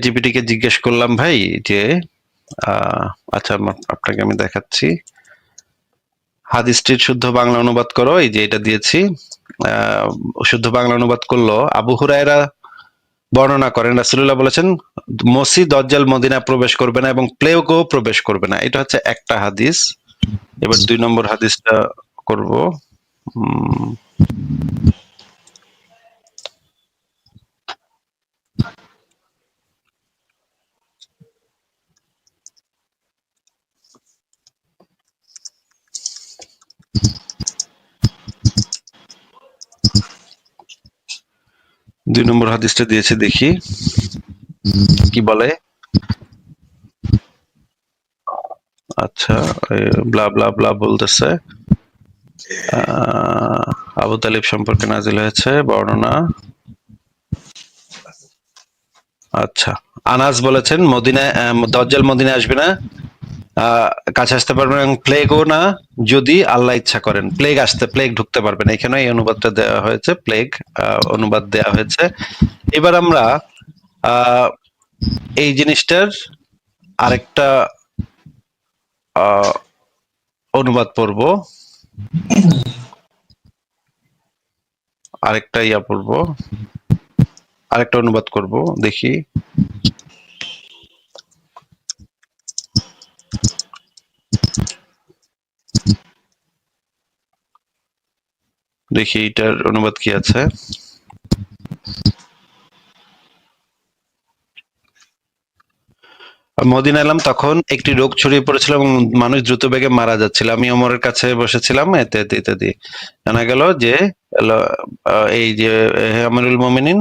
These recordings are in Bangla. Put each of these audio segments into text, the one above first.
জিপিটি কে জিজ্ঞেস করলাম ভাই যে আচ্ছা আপনাকে আমি দেখাচ্ছি, হাদিসটির শুদ্ধ বাংলা অনুবাদ করো। এই যে এটা দিয়েছি, শুদ্ধ বাংলা অনুবাদ করলো। আবু হুরায়রা বর্ণনা করেন রাসূলুল্লাহ বলেছেন মসজিদ দজ্জাল মদিনা প্রবেশ করবে না এবং প্লেগও প্রবেশ করবে না। এটা হচ্ছে একটা হাদিস। এবার 2 নম্বর হাদিসটা করব। উম, দুই নম্বর হাদিসটা দিয়েছে, দেখি কি বলে। আচ্ছা, ব্লা ব্লা ব্লা বলতেছে আবু তালিব সম্পর্কে নাজিল হয়েছে বর্ণনা। আচ্ছা, আনাস বলেছেন মদিনায় দজ্জাল মদিনায় আসবে না, কাছে আসতে পারবে না এবং প্লেগও না যদি আল্লাহ ইচ্ছা করেন। প্লেগ ঢুকতে পারবে না। এখানে এই অনুবাদটা দেওয়া হয়েছে, প্লেগ অনুবাদ দেওয়া হয়েছে। এবার আমরা এই জিনিসটার আরেকটা অনুবাদ পড়ব, আরেকটা অনুবাদ করব, দেখি। দেখি এটার অনুবাদ কি আছে। মদিনা এলাম, তখন একটি রোগ ছড়িয়ে পড়েছিল এবং মানুষ দ্রুত বেগে মারা যাচ্ছিল। আমি ওমরের কাছে বসেছিলাম, ইত্যাদি জানা গেল যে এই যে হে আমিরুল মুমিনিন,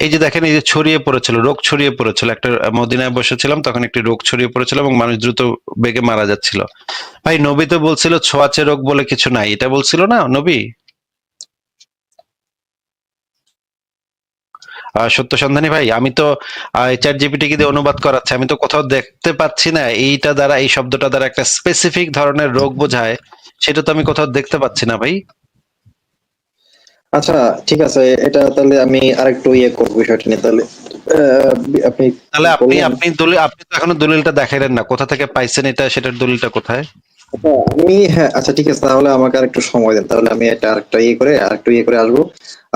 এই যে দেখেন, এই যে রোগ ছড়িয়ে পড়েছিল, একটা মদিনায় বসেছিলাম তখন একটি রোগ ছড়িয়ে পড়েছিল এবং মানুষ দ্রুত বেগে মারা যাচ্ছিল। ভাই নবী তো বলছিল ছোঁয়াচে রোগ বলে কিছু নাই, এটা বলছিল না নবী? সত্য সন্ধানী ভাই, আমি তো চ্যাট জিপিটি দিয়ে অনুবাদ করাচ্ছি, আমি তো কোথাও দেখতে পাচ্ছি না এইটা দ্বারা, এই শব্দটা দ্বারা একটা স্পেসিফিক ধরনের রোগ বোঝায়, সেটা তো আমি কোথাও দেখতে পাচ্ছি না ভাই। আচ্ছা ঠিক আছে, এটা তাহলে আমি আরেকটু করব বিষয়টা নিয়ে। তাহলে আপনি তাহলে আপনি তো এখনো দলিলটা দেখাইলেন না, কোথা থেকে পাইছেন এটা, সেটার দলিলটা কোথায়? হ্যাঁ আচ্ছা ঠিক আছে, তাহলে আমাকে আরেকটু সময় দেন, তাহলে আমি এটা আরেকটু করে আসবো।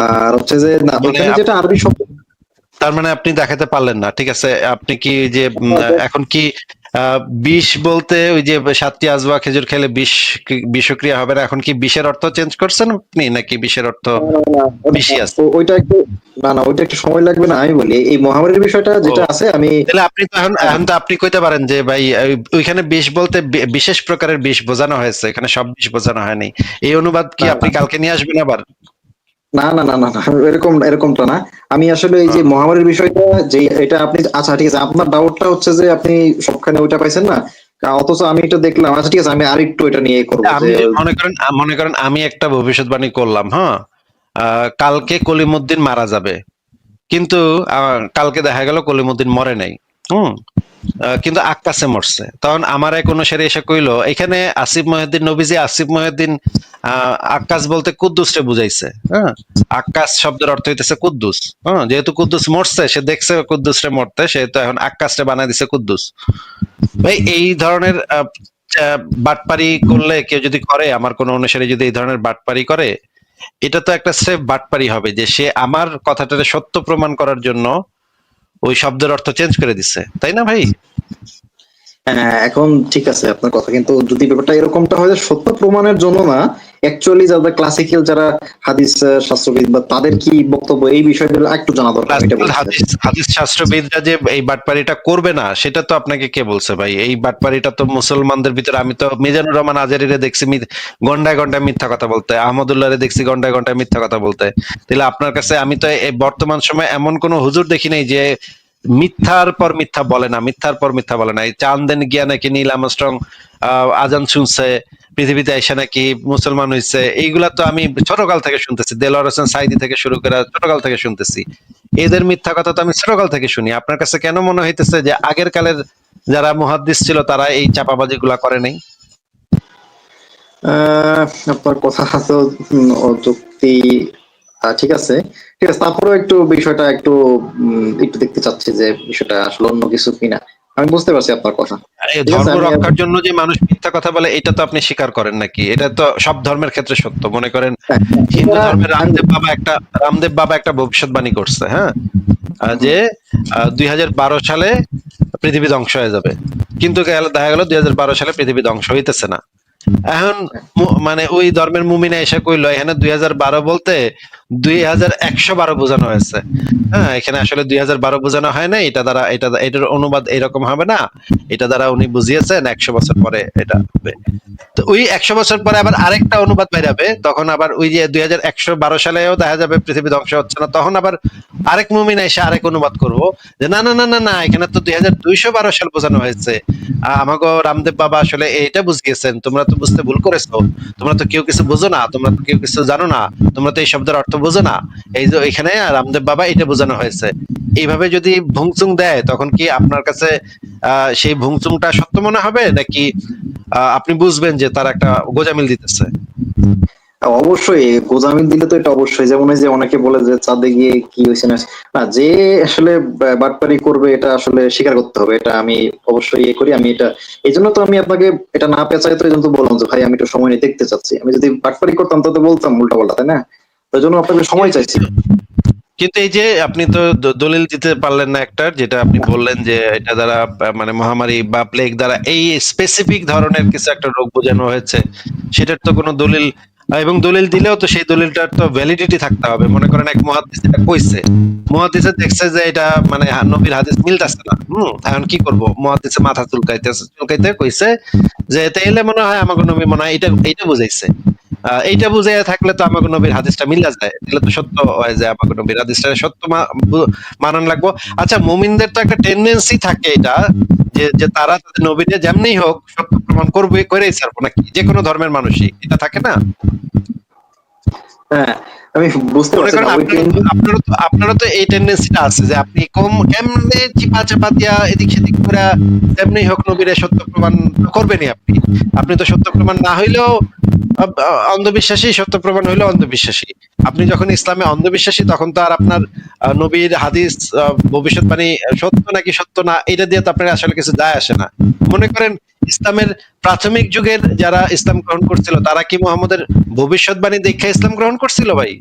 আর হচ্ছে যে না, মানে ওখানে যেটা আরবি শব্দ, তার মানে আপনি দেখাতে পারলেন না, ঠিক আছে। আপনি কি যে এখন কি বিষ বলতে ওই যে 7টি আজওয়া খেজুর খেলে বিষক্রিয়া হবে না, এখন কি বিষের অর্থ চেঞ্জ করছেন আপনি, নাকি বিষের অর্থ বিষই আছে? ওইটা একটু, না ওইটা একটু সময় লাগবে না, আমি বলি এই মহামারীর বিষয়টা যেটা আছে। আমি তাহলে আপনি তো এখন তো আপনি কইতে পারেন যে ভাই ওইখানে বিষ বলতে বিশেষ প্রকারের বিষ বোঝানো হয়েছে, এখানে সব বিষ বোঝানো হয়নি। এই অনুবাদ কি আপনি কালকে নিয়ে আসবেন আবার? না না না না না, এরকমটা না। আমি আসলে এই যে মহামারীর বিষয়টা, যে এটা আপনি, আচ্ছা ঠিক আছে, আপনার ডাউটটা হচ্ছে যে আপনি সবখানে ওইটা পাইছেন না, অথচ আমি এটা দেখলাম। আচ্ছা ঠিক আছে, আমি আরেকটু এটা নিয়ে করবো যে আমি মনে করেন আমি একটা ভবিষ্যৎবাণী করলাম, হ্যাঁ, কালকে কলিমুদ্দিন মারা যাবে, কিন্তু কালকে দেখা গেল কলিমুদ্দিন মরে নাই। হুম। কিন্তু আক্কাসে মরছে। তখন আমার এক অনুসারী এসে কইলো এখানে আসিফ মহিউদ্দিন নবীজি আসিফ মহিউদ্দিন আক্কাস বলতে কুদ্দুসরে বুঝাইছে। হ্যাঁ, আক্কাস শব্দের অর্থ হইতেছে কুদ্দুস। হ্যাঁ, যেহেতু কুদ্দুস মরছে, সে দেখছে কুদ্দুসরে মরতে, সে তো এখন আক্কাসরে বানাই দিছে কুদ্দুস। ভাই এই ধরনের বাটপারি করলে, কেউ যদি করে, আমার কোন অনুসারী যদি এই ধরনের বাটপারি করে, এটা তো একটা স্রেফ বাটপারি হবে, যে সে আমার কথাটাকে সত্য প্রমাণ করার জন্য ওই শব্দের অর্থ চেঞ্জ করে দিচ্ছে, তাই না ভাই? হ্যাঁ, এখন ঠিক আছে আপনার কথা, কিন্তু যদি ব্যাপারটা এরকমটা হয় যে সত্য প্রমাণের জন্য না, অ্যাকচুয়ালি যারা ক্লাসিক্যাল, যারা হাদিস শাস্ত্রবিদ, বা তাদের কি বক্তব্য এই বিষয়গুলো একটু জানা দরকার, এটা বলছি। হাদিস শাস্ত্রবিদরা যে এই বাটপারিটা করবে না, সেটা তো আপনাকে কে বলছে ভাই? এই বাটপারিটা তো মুসলমানদের ভিতরে, আমি তো মিজানুর রহমান আজারিরে দেখছি ঘন্টায় ঘন্টায় মিথ্যা কথা বলতে, আহমদুল্লাহরে দেখছি ঘন্টায় ঘন্টায় মিথ্যা কথা বলতে। তাহলে আপনার কাছে আমি তো এই বর্তমান সময়ে এমন কোন হুজুর দেখি নাই যে মিথ্যার পর মিথ্যা বলে না, মিথ্যার পর মিথ্যা বলে না। এই চাঁদেন গিয়া নাকি নীল আমস্ট্রং আজান শুনছে, পৃথিবীতে এসে নাকি মুসলমান হয়েছে, এইগুলা তো আমি ছোটকাল থেকে শুনতেছি, দেলোয়ার হোসেন সাইদি থেকে শুরু করে ছোটকাল থেকে শুনতেছি। এদের মিথ্যা কথা তো আমি ছোটকাল থেকে শুনি। আপনার কাছে কেন মনে হইতেছে যে আগের কালের যারা মুহাদ্দিস ছিল তারা এই চাপাবাজি গুলা করে নাই? আপনার কথা তো যুক্তি ঠিক আছে, ঠিক আছে, তারপরেও একটু বিষয়টা একটু একটু দেখতে চাচ্ছি যে বিষয়টা আসলে অন্য কিছু কিনা। আমি বুঝতে পারছি আপনার কথা। এই ঠিক আছে, ধর্ম আমি রক্ষার জন্য যে মানুষ মিথ্যা কথা বলে এটা তো আপনি স্বীকার করেন নাকি? এটা তো সব ধর্মের ক্ষেত্রে সত্য। মনে করেন হ্যাঁ, হিন্দু এটা ধর্মের আমি রামদেব বাবা একটা ভবিষ্যৎবাণী করছে, হ্যাঁ? যে 2012 সালে পৃথিবী ধ্বংস হয়ে যাবে। কিন্তু দেখা গেল 2012 সালে পৃথিবী ধ্বংস হইতেছে না। এখন মানে ওই ধর্মের মুমিনা এসে কইলো এখানে 2012 বলতে 2112 বোঝানো হয়েছে। হ্যাঁ, এখানে আসলে 2012 বোঝানো হয় না, এটার অনুবাদ এরকম হবে না, এটা দ্বারা উনি বুঝিয়েছেন 100 বছর পরে এটা হবে। তো ওই 100 বছর পরে আবার আরেকটা অনুবাদ বেরাবে, তখন আবার ওই যে 2112 সালেও দেখা যাবে পৃথিবী ধ্বংস হচ্ছে না, তখন আবার আরেক মুমিন এসে আরেক অনুবাদ করবো যে না না না না না, এখানে তো 2212 সাল বোঝানো হয়েছে। আমাকে রামদেব বাবা আসলে এইটা বুঝিয়েছেন, তোমরা তো বুঝতে ভুল করেছো, তোমরা তো কেউ কিছু বোঝো না, তোমরা তো কেউ কিছু জানো না, তোমরা তো এই শব্দের অর্থ বোঝো না, এই যে এখানে রামদেব বাবা এটা বোঝানো হয়েছে। এইভাবে যদি ভুংচুং দেয় তখন কি আপনার কাছে সেই ভুংচুংটা সত্য মনে হবে, নাকি আপনি বুঝবেন যে তার একটা গোঁজামিল দিতেছে? অবশ্যই গোজামিল দিলে তো এটা অবশ্যই, যেমন এই যে অনেকে বলে যে চাঁদে গিয়ে কি হয়েছে না, না যে আসলে বাটপারি করবে এটা আসলে স্বীকার করতে হবে, এটা আমি অবশ্যই করি। আমি এটা এই জন্য তো আমি আপনাকে এটা না পেঁচাই তো এই জন্য তো বললাম যে ভাই আমি একটু সময় নিয়ে দেখতে চাচ্ছি। আমি যদি বাটপারি করতাম তো বলতাম উল্টা পাল্টা, তাই না? ওই জন্য আপনাকে সময় চাইছি। কিন্তু এই যে আপনি তো দলিল দিতে পারলেন না একটা, যেটা আপনি বললেন যে এটা দ্বারা মানে মহামারী বা প্লেগ দ্বারা এই স্পেসিফিক ধরনের কিছু একটা রোগ বোঝানো হয়েছে, সেটার তো কোনো দলিল, এবং দলিল দিলেও তো সেই দলিলটার তো ভ্যালিডিটি থাকতে হবে। মনে করেন এক মুহাদ্দিস এটা কইছে, মুহাদ্দিসে দেখছে যে এটা মানে নবীর হাদিস মিলতাছে না, এখন কি করব, মুহাদ্দিসে মাথা চুলকাইতে কইছে যে তাইলে মনে হয় আমাকে নবী মনে হয় এটা এইটা বুঝাইছে। এইটা বুঝে থাকলে তো আমাকে নবীর হাদিসটা মিলা যায়, তাহলে তো সত্য হয় যে আমাকে নবীর হাদিসটা সত্য মানান লাগবো। আচ্ছা, মুমিনদের তো একটা টেন্ডেন্সি থাকে এটা, যে যে তারা তাদের নবীকে যেমনি হোক সত্য প্রমাণ করবে, করেই ছাড়বো, নাকি যে কোনো ধর্মের মানুষই এটা থাকে না? হ্যাঁ, আমি বুঝতে মনে পারছি না করেন ওই আপনারও তো এই টেন্ডেন্সিটা আছে যে আপনি কেমনে চিপা চাপা দিয়া এদিক সেদিক করে তেমনি হোক নবীরে সত্য প্রমাণ করবেনই আপনি। আপনি তো সত্য প্রমাণ না হইলেও অন্ধবিশ্বাসী, সত্য প্রমাণ হইলেও অন্ধবিশ্বাসী। আপনি যখন ইসলামে অন্ধবিশ্বাসী তখন তো আর আপনার নবীর হাদিস ভবিষ্যৎবাণী সত্য নাকি সত্য না এটা দিয়ে তো আপনার আসলে কিছু যায় আসে না। মনে করেন ইসলামের প্রাথমিক যুগের যারা ইসলাম গ্রহণ করছিল তারা কি মুহাম্মদের ভবিষ্যৎবাণী দেখে ইসলাম গ্রহণ করছিল ভাই?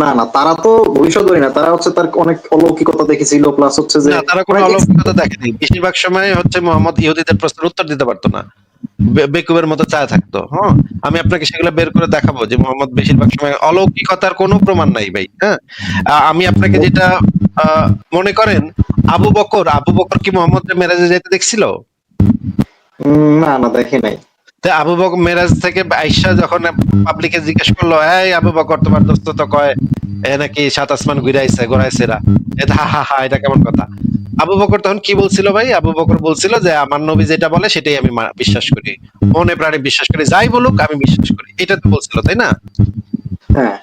না না, তারা তো ভবিষ্যৎবাণী না, তারা হচ্ছে তার অনেক অলৌকিকতা দেখেছিল, প্লাস হচ্ছে যে না, তারা কোনো অনেক অলৌকিকতা দেখেনি। বেশিরভাগ সময় হচ্ছে মুহাম্মদ ইহুদিদের প্রশ্নের উত্তর দিতে পারতো না, বেকুবের মতো চায় থাকতো। হ্যাঁ, আমি আপনাকে সেগুলো বের করে দেখাবো যে মোহাম্মদ বেশিরভাগ সময় অলৌকিকতার কোনো প্রমাণ নাই ভাই। হ্যাঁ, আমি আপনাকে যেটা মনে করেন আবু বকর কি মোহাম্মদের মেরাজে যেতে দেখছিল? না না, দেখে নাই। তো আবু বকর মেরাজ থেকে আইসা যখন পাবলিকে জিজ্ঞেস করলো, এই আবু বকর তোমার দোস্ত তো কয় এ নাকি সাত আসমান ঘুরাইছে এরা, এটা হা হা হা, এটা কেমন কথা? আবু বকর তখন কি বলছিল ভাই? আবু বকর বলছিল যে আমার নবী যেটা বলে সেটাই আমি বিশ্বাস করি, মনে প্রাণে বিশ্বাস করি, যাই বলুক আমি বিশ্বাস করি, এটা তো বলছিল, তাই না? হ্যাঁ,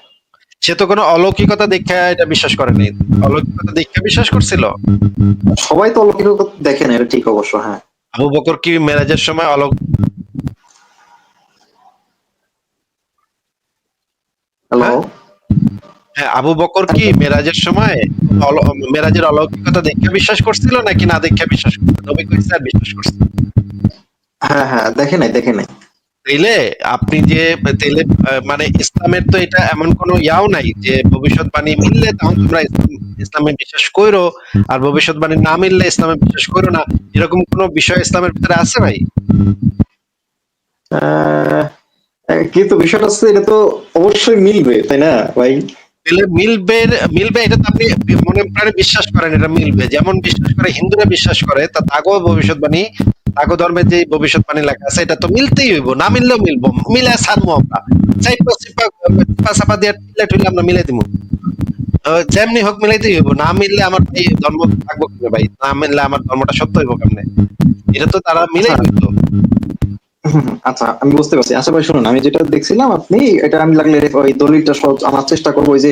সে তো কোনো অলৌকিকতা দেখা এটা বিশ্বাস করেনি, অলৌকিকতা দেখা বিশ্বাস করছিল। সবাই তো অলৌকিকতা দেখে না, এটা ঠিক অবশ্য। হ্যাঁ, আবু বকর কি মেরাজের সময় হ্যালো। হ্যাঁ, হ্যাঁ, আবু বকর কি মেরাজের সময় মেরাজের অলৌকিকতা দেখে বিশ্বাস করছিল নাকি না দেখে বিশ্বাস করছিল? নবী কইছে আর বিশ্বাস করছে। হ্যাঁ হ্যাঁ, দেখে নাই, দেখে নাই। তাইলে আপনি যে তাইলে মানে ইসলামের তো এটা এমন কোনো ইয়াও নাই যে ভবিষ্যৎবাণী মিললে তখন তোমরা ইসলামে বিশ্বাস করো, আর ভবিষ্যৎবাণী না মিললে ইসলামে বিশ্বাস করো না, এরকম কোনো বিষয় ইসলামের ভিতরে আছে ভাই? আহ, কিন্তু বিষয়টা হচ্ছে এটা তো অবশ্যই মিলবে, তাই না ভাই? তাহলে মিলবে এটা তো আপনি মনে প্রাণে বিশ্বাস করেন এটা মিলবে, যেমন বিশ্বাস করে হিন্দুরা বিশ্বাস করে, তা তাগো ভবিষ্যৎবাণী, তাগো ধর্মের যে ভবিষ্যৎবাণী লেখা আছে এটা তো মিলতেই হইব, না মিললেও মিলবো, মিলে ছাড়বো আমরা, চাইপা চিপা চিপা চাপা দিয়ে টিলে টুলে আমরা মিলাই দিব। যেমনি হোক মিলাইতেই হইব, না মিললে আমার এই ধর্ম থাকবো কেমনে ভাই, না মিললে আমার ধর্মটা সত্য হইব কেমনে? এটা তো তারা আচ্ছা, মিলাই দিত। আচ্ছা, আমি বুঝতে পারছি। আচ্ছা ভাই শুনুন, আমি যেটা দেখছিলাম আপনি এটা আমি লাগলে ওই দলিলটা সহজ আনার চেষ্টা করবো। ওই যে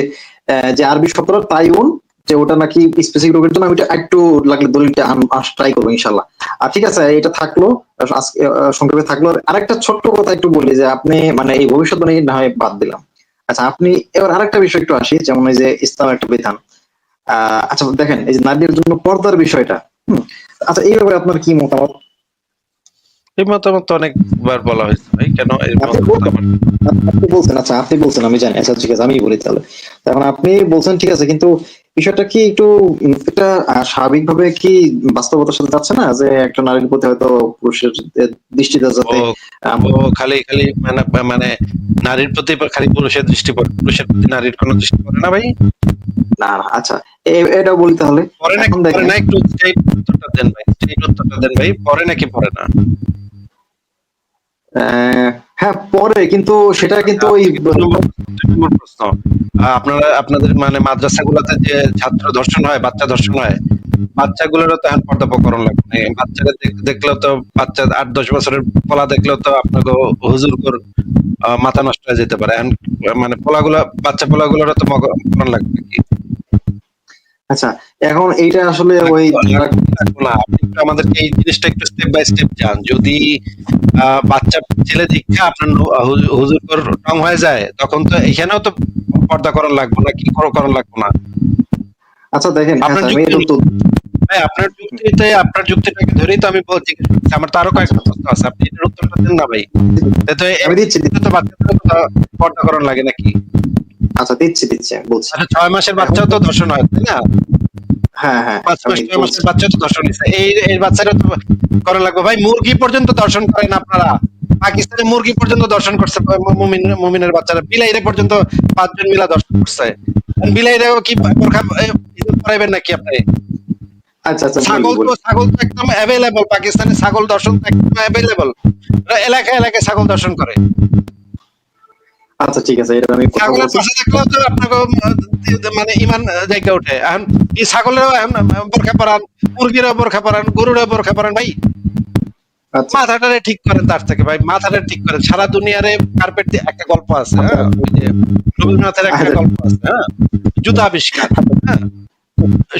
যে আরবি শব্দটা তাইউন, যে ওটা নাকি স্পেসিফিক রোগের জন্য, আমি ওটা একটু লাগলে দলিলটা ট্রাই করবো ইনশাল্লাহ। আর ঠিক আছে, এটা থাকলো আজকে সংক্ষেপে থাকলো। আরেকটা ছোট্ট কথা একটু বলি যে আপনি মানে এই ভবিষ্যৎবাণী না হয় বাদ দিলাম, আচ্ছা আপনি এবার আরেকটা বিষয় একটু আসি, যেমন এই যে ইসলাম একটা বিধান। আচ্ছা দেখেন এই যে নারীদের জন্য পর্দার বিষয়টা, হুম, আচ্ছা এই ব্যাপারে আপনার কি মতামত? এই মতামত তো অনেকবার বলা হয়েছে ভাই, কেন এই আপনি মতামত বলছেন, আমার আপনি বলছেন, আচ্ছা আপনি বলছেন, আমি জানি, আচ্ছা ঠিক আছে আমি বলি তাহলে। এখন আপনি বলছেন ঠিক আছে, কিন্তু বিষয়টা কি একটু একটা স্বাভাবিকভাবে কি বাস্তবতার সাথে যাচ্ছে না, যে একটা নারীর প্রতি হয়তো পুরুষের দৃষ্টিটা ও যাতে ও খালি খালি মানে মানে নারীর প্রতি খালি পুরুষের দৃষ্টি পড়ে, পুরুষের প্রতি নারীর কোনো দৃষ্টি পড়ে না ভাই? না না, আচ্ছা এটা বলি তাহলে। পরে নাকি এখন পরে দেখেন, না, একটু স্ট্রেইট উত্তরটা দেন ভাই, স্ট্রেইট উত্তরটা দেন ভাই, পরে নাকি পরে না? হ্যাঁ পরে, কিন্তু সেটা কিন্তু ওই আপনাকে দুই নম্বর প্রশ্ন, আপনারা আপনাদের মানে মাদ্রাসাগুলোতে যে ছাত্র ধর্ষণ হয়, বাচ্চা ধর্ষণ হয়, বাচ্চাগুলোরও তো এখন পর্দাপকরণ লাগবে না। বাচ্চারা দেখলেও তো, বাচ্চা 8-10 বছরের পোলা দেখলেও তো আপনাকে হুজুর মাথা নষ্ট হয়ে যেতে পারে। এখন মানে বাচ্চা পোলাগুলোরও তো মকরণ লাগবে নাকি? আচ্ছা এখন এইটা আসলে ওই যারা, লাগবে না। আপনি একটু আমাদেরকে এই জিনিসটা একটু স্টেপ বাই স্টেপ যান। যদি বাচ্চা ছেলে দীক্ষা আপনার হুজুর টং হয়ে যায়, তখন তো এখানেও তো পর্দা করণ লাগবে না, কি করণ লাগবে না? আচ্ছা দেখেন, আপনার আচ্ছা আমি যুক্তি এটা অনুযায়ী ভাই, আপনার যুক্তিটাকে ধরেই তো আমি জিজ্ঞেস করছি। আমার তো আরো আচ্ছা কয়েকটা আচ্ছা, প্রশ্ন আছে, আপনি এটার উত্তরটা দেন না ভাই। তো আমি দিচ্ছি এতে তো বাচ্চাদেরও তো পর্দা করণ লাগে নাকি? আচ্ছা দিচ্ছি আমি বলছি। আচ্ছা, 6 মাসের এখন বাচ্চাও তো ধর্ষণ হয়, তাই না? হ্যাঁ হ্যাঁ 5 মাস আমি 6 মাসের বলছি। বাচ্চাও তো ধর্ষণ হয়েছে, এই বাচ্চারা তো করা লাগবে ভাই। মুরগি পর্যন্ত দর্শন করেন আপনারা। পাকিস্তানে মুরগি পর্যন্ত দর্শন করছে, মুমিনের বাচ্চারা, বিলাইরে পর্যন্ত 5 জন মিলা দর্শন করছে। বিলাইরেও কি বোরখা ইজ্জত করাইবেন নাকি আপনি? আচ্ছা আচ্ছা বলি ছাগল বলি। তো একদম অ্যাভেলেবল, পাকিস্তানে ছাগল দর্শন তো একদম অ্যাভেলেবল। এলাকায় এলাকায় ছাগল দর্শন করে। আচ্ছা ঠিক আছে, এটা আমি কথা ছাগলের বলছি। পাশে থাকলেও তো আপনাকে মানে ইমান জায়গা ওঠে। এখন এই ছাগলেরও এখন বোরখা পরান, মুরগিরও বোরখা পরান, গরুরও বোরখা পরান ভাই। আচ্ছা মাথাটারে ঠিক করেন তার থেকে ভাই, মাথাটা ঠিক করেন। সারা দুনিয়ারে কার্পেট দিয়ে একটা গল্প আছে, হ্যাঁ, ওই যে রবীন্দ্রনাথের একটা আচ্ছা গল্প আছে, হ্যাঁ, জুতা আবিষ্কার, হ্যাঁ।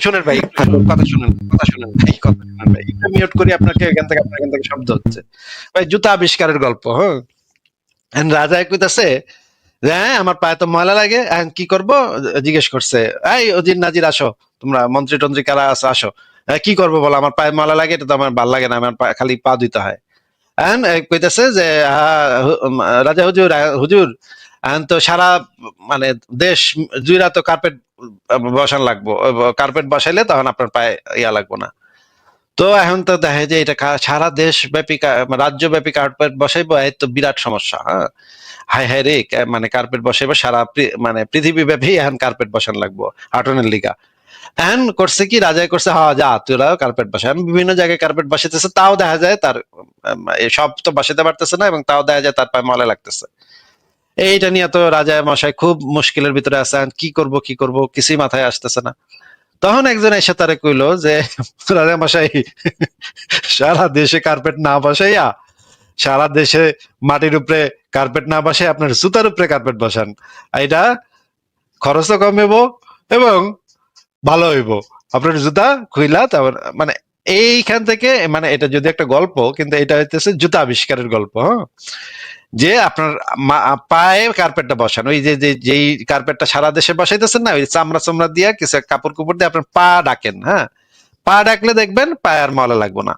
শুনেন ভাই, একটু কথা শুনেন ভাই, কথা শুনেন ভাই, একটু মিউট করি আপনাকে, আপনার এখান থেকে শব্দ হচ্ছে ভাই। জুতা আবিষ্কারের গল্প, হ্যাঁ। এখন রাজা কইতাছে যে, হ্যাঁ, আমার পায়ে তো ময়লা লাগে, এখন কি করব? জিজ্ঞেস করছে, এই অজির নাজির আসো, তোমরা মন্ত্রী টন্ত্রী কারা আছো, আসো। কি করবো বলো, আমার পায়ে ময়লা লাগে, এটা তো আমার ভাল লাগে না, আমার খালি পা ধুইতে হয়। এখন কইতেছে যে, রাজা হুজুর, হুজুর, এখন তো সারা মানে দেশ জুইরা তো কার্পেট বসান লাগবো, কার্পেট বসাইলে তখন আপনার পায়ে ইয়া লাগবো না। তো এখন তো দেখে যে এটা সারা দেশ ব্যাপী, রাজ্য ব্যাপী কার্পেট বসাইবো, এই তো বিরাট সমস্যা, হ্যাঁ। হাই হাই রে, মানে কার্পেট বসাইবো সারা মানে পৃথিবী ব্যাপী, এখন কার্পেট বসান লাগবো হাঁটনের লিগা। এখন করছে কি, রাজায় করছে, হ্যাঁ যা তোরা কার্পেট বসা। আমি বিভিন্ন জায়গায় কার্পেট বসাইতেছে, তাও দেখা যায় তার সব তো বসাতে পারতেছে না, এবং তাও দেখা যায় তার পায়ে ময়লা লাগতেছে। এইটা নিয়ে তো রাজা মশাই খুব মুশকিলের ভিতরে আছে, এখন কি করব কিছুই মাথায় আসতেছে না। তখন একজন এসে তারে কইলো যে, রাজা মশাই, সারা দেশে কার্পেট না বসাইয়া, সারা দেশে মাটির উপরে কার্পেট না বসাই আপনার জুতার উপরে কার্পেট বসান, এটা খরচও কম হইব এবং ভালো হইব। আপনার জুতা খুইলা তারপর মানে এইখান থেকে, মানে এটা যদি একটা গল্প, কিন্তু এটা হইতেছে জুতা আবিষ্কারের গল্প, হ্যাঁ। যে আপনার পায়ে কার্পেটটা বসান, ওই যেই কার্পেটটা সারা দেশে বসাইতেছেন না, ওই চামড়া চামড়া দিয়ে কিছু কাপড় কুপড় দিয়ে আপনার পা ডাকেন, হ্যাঁ। পা ডাকলে দেখবেন পায়ে আর ময়লা লাগবে না।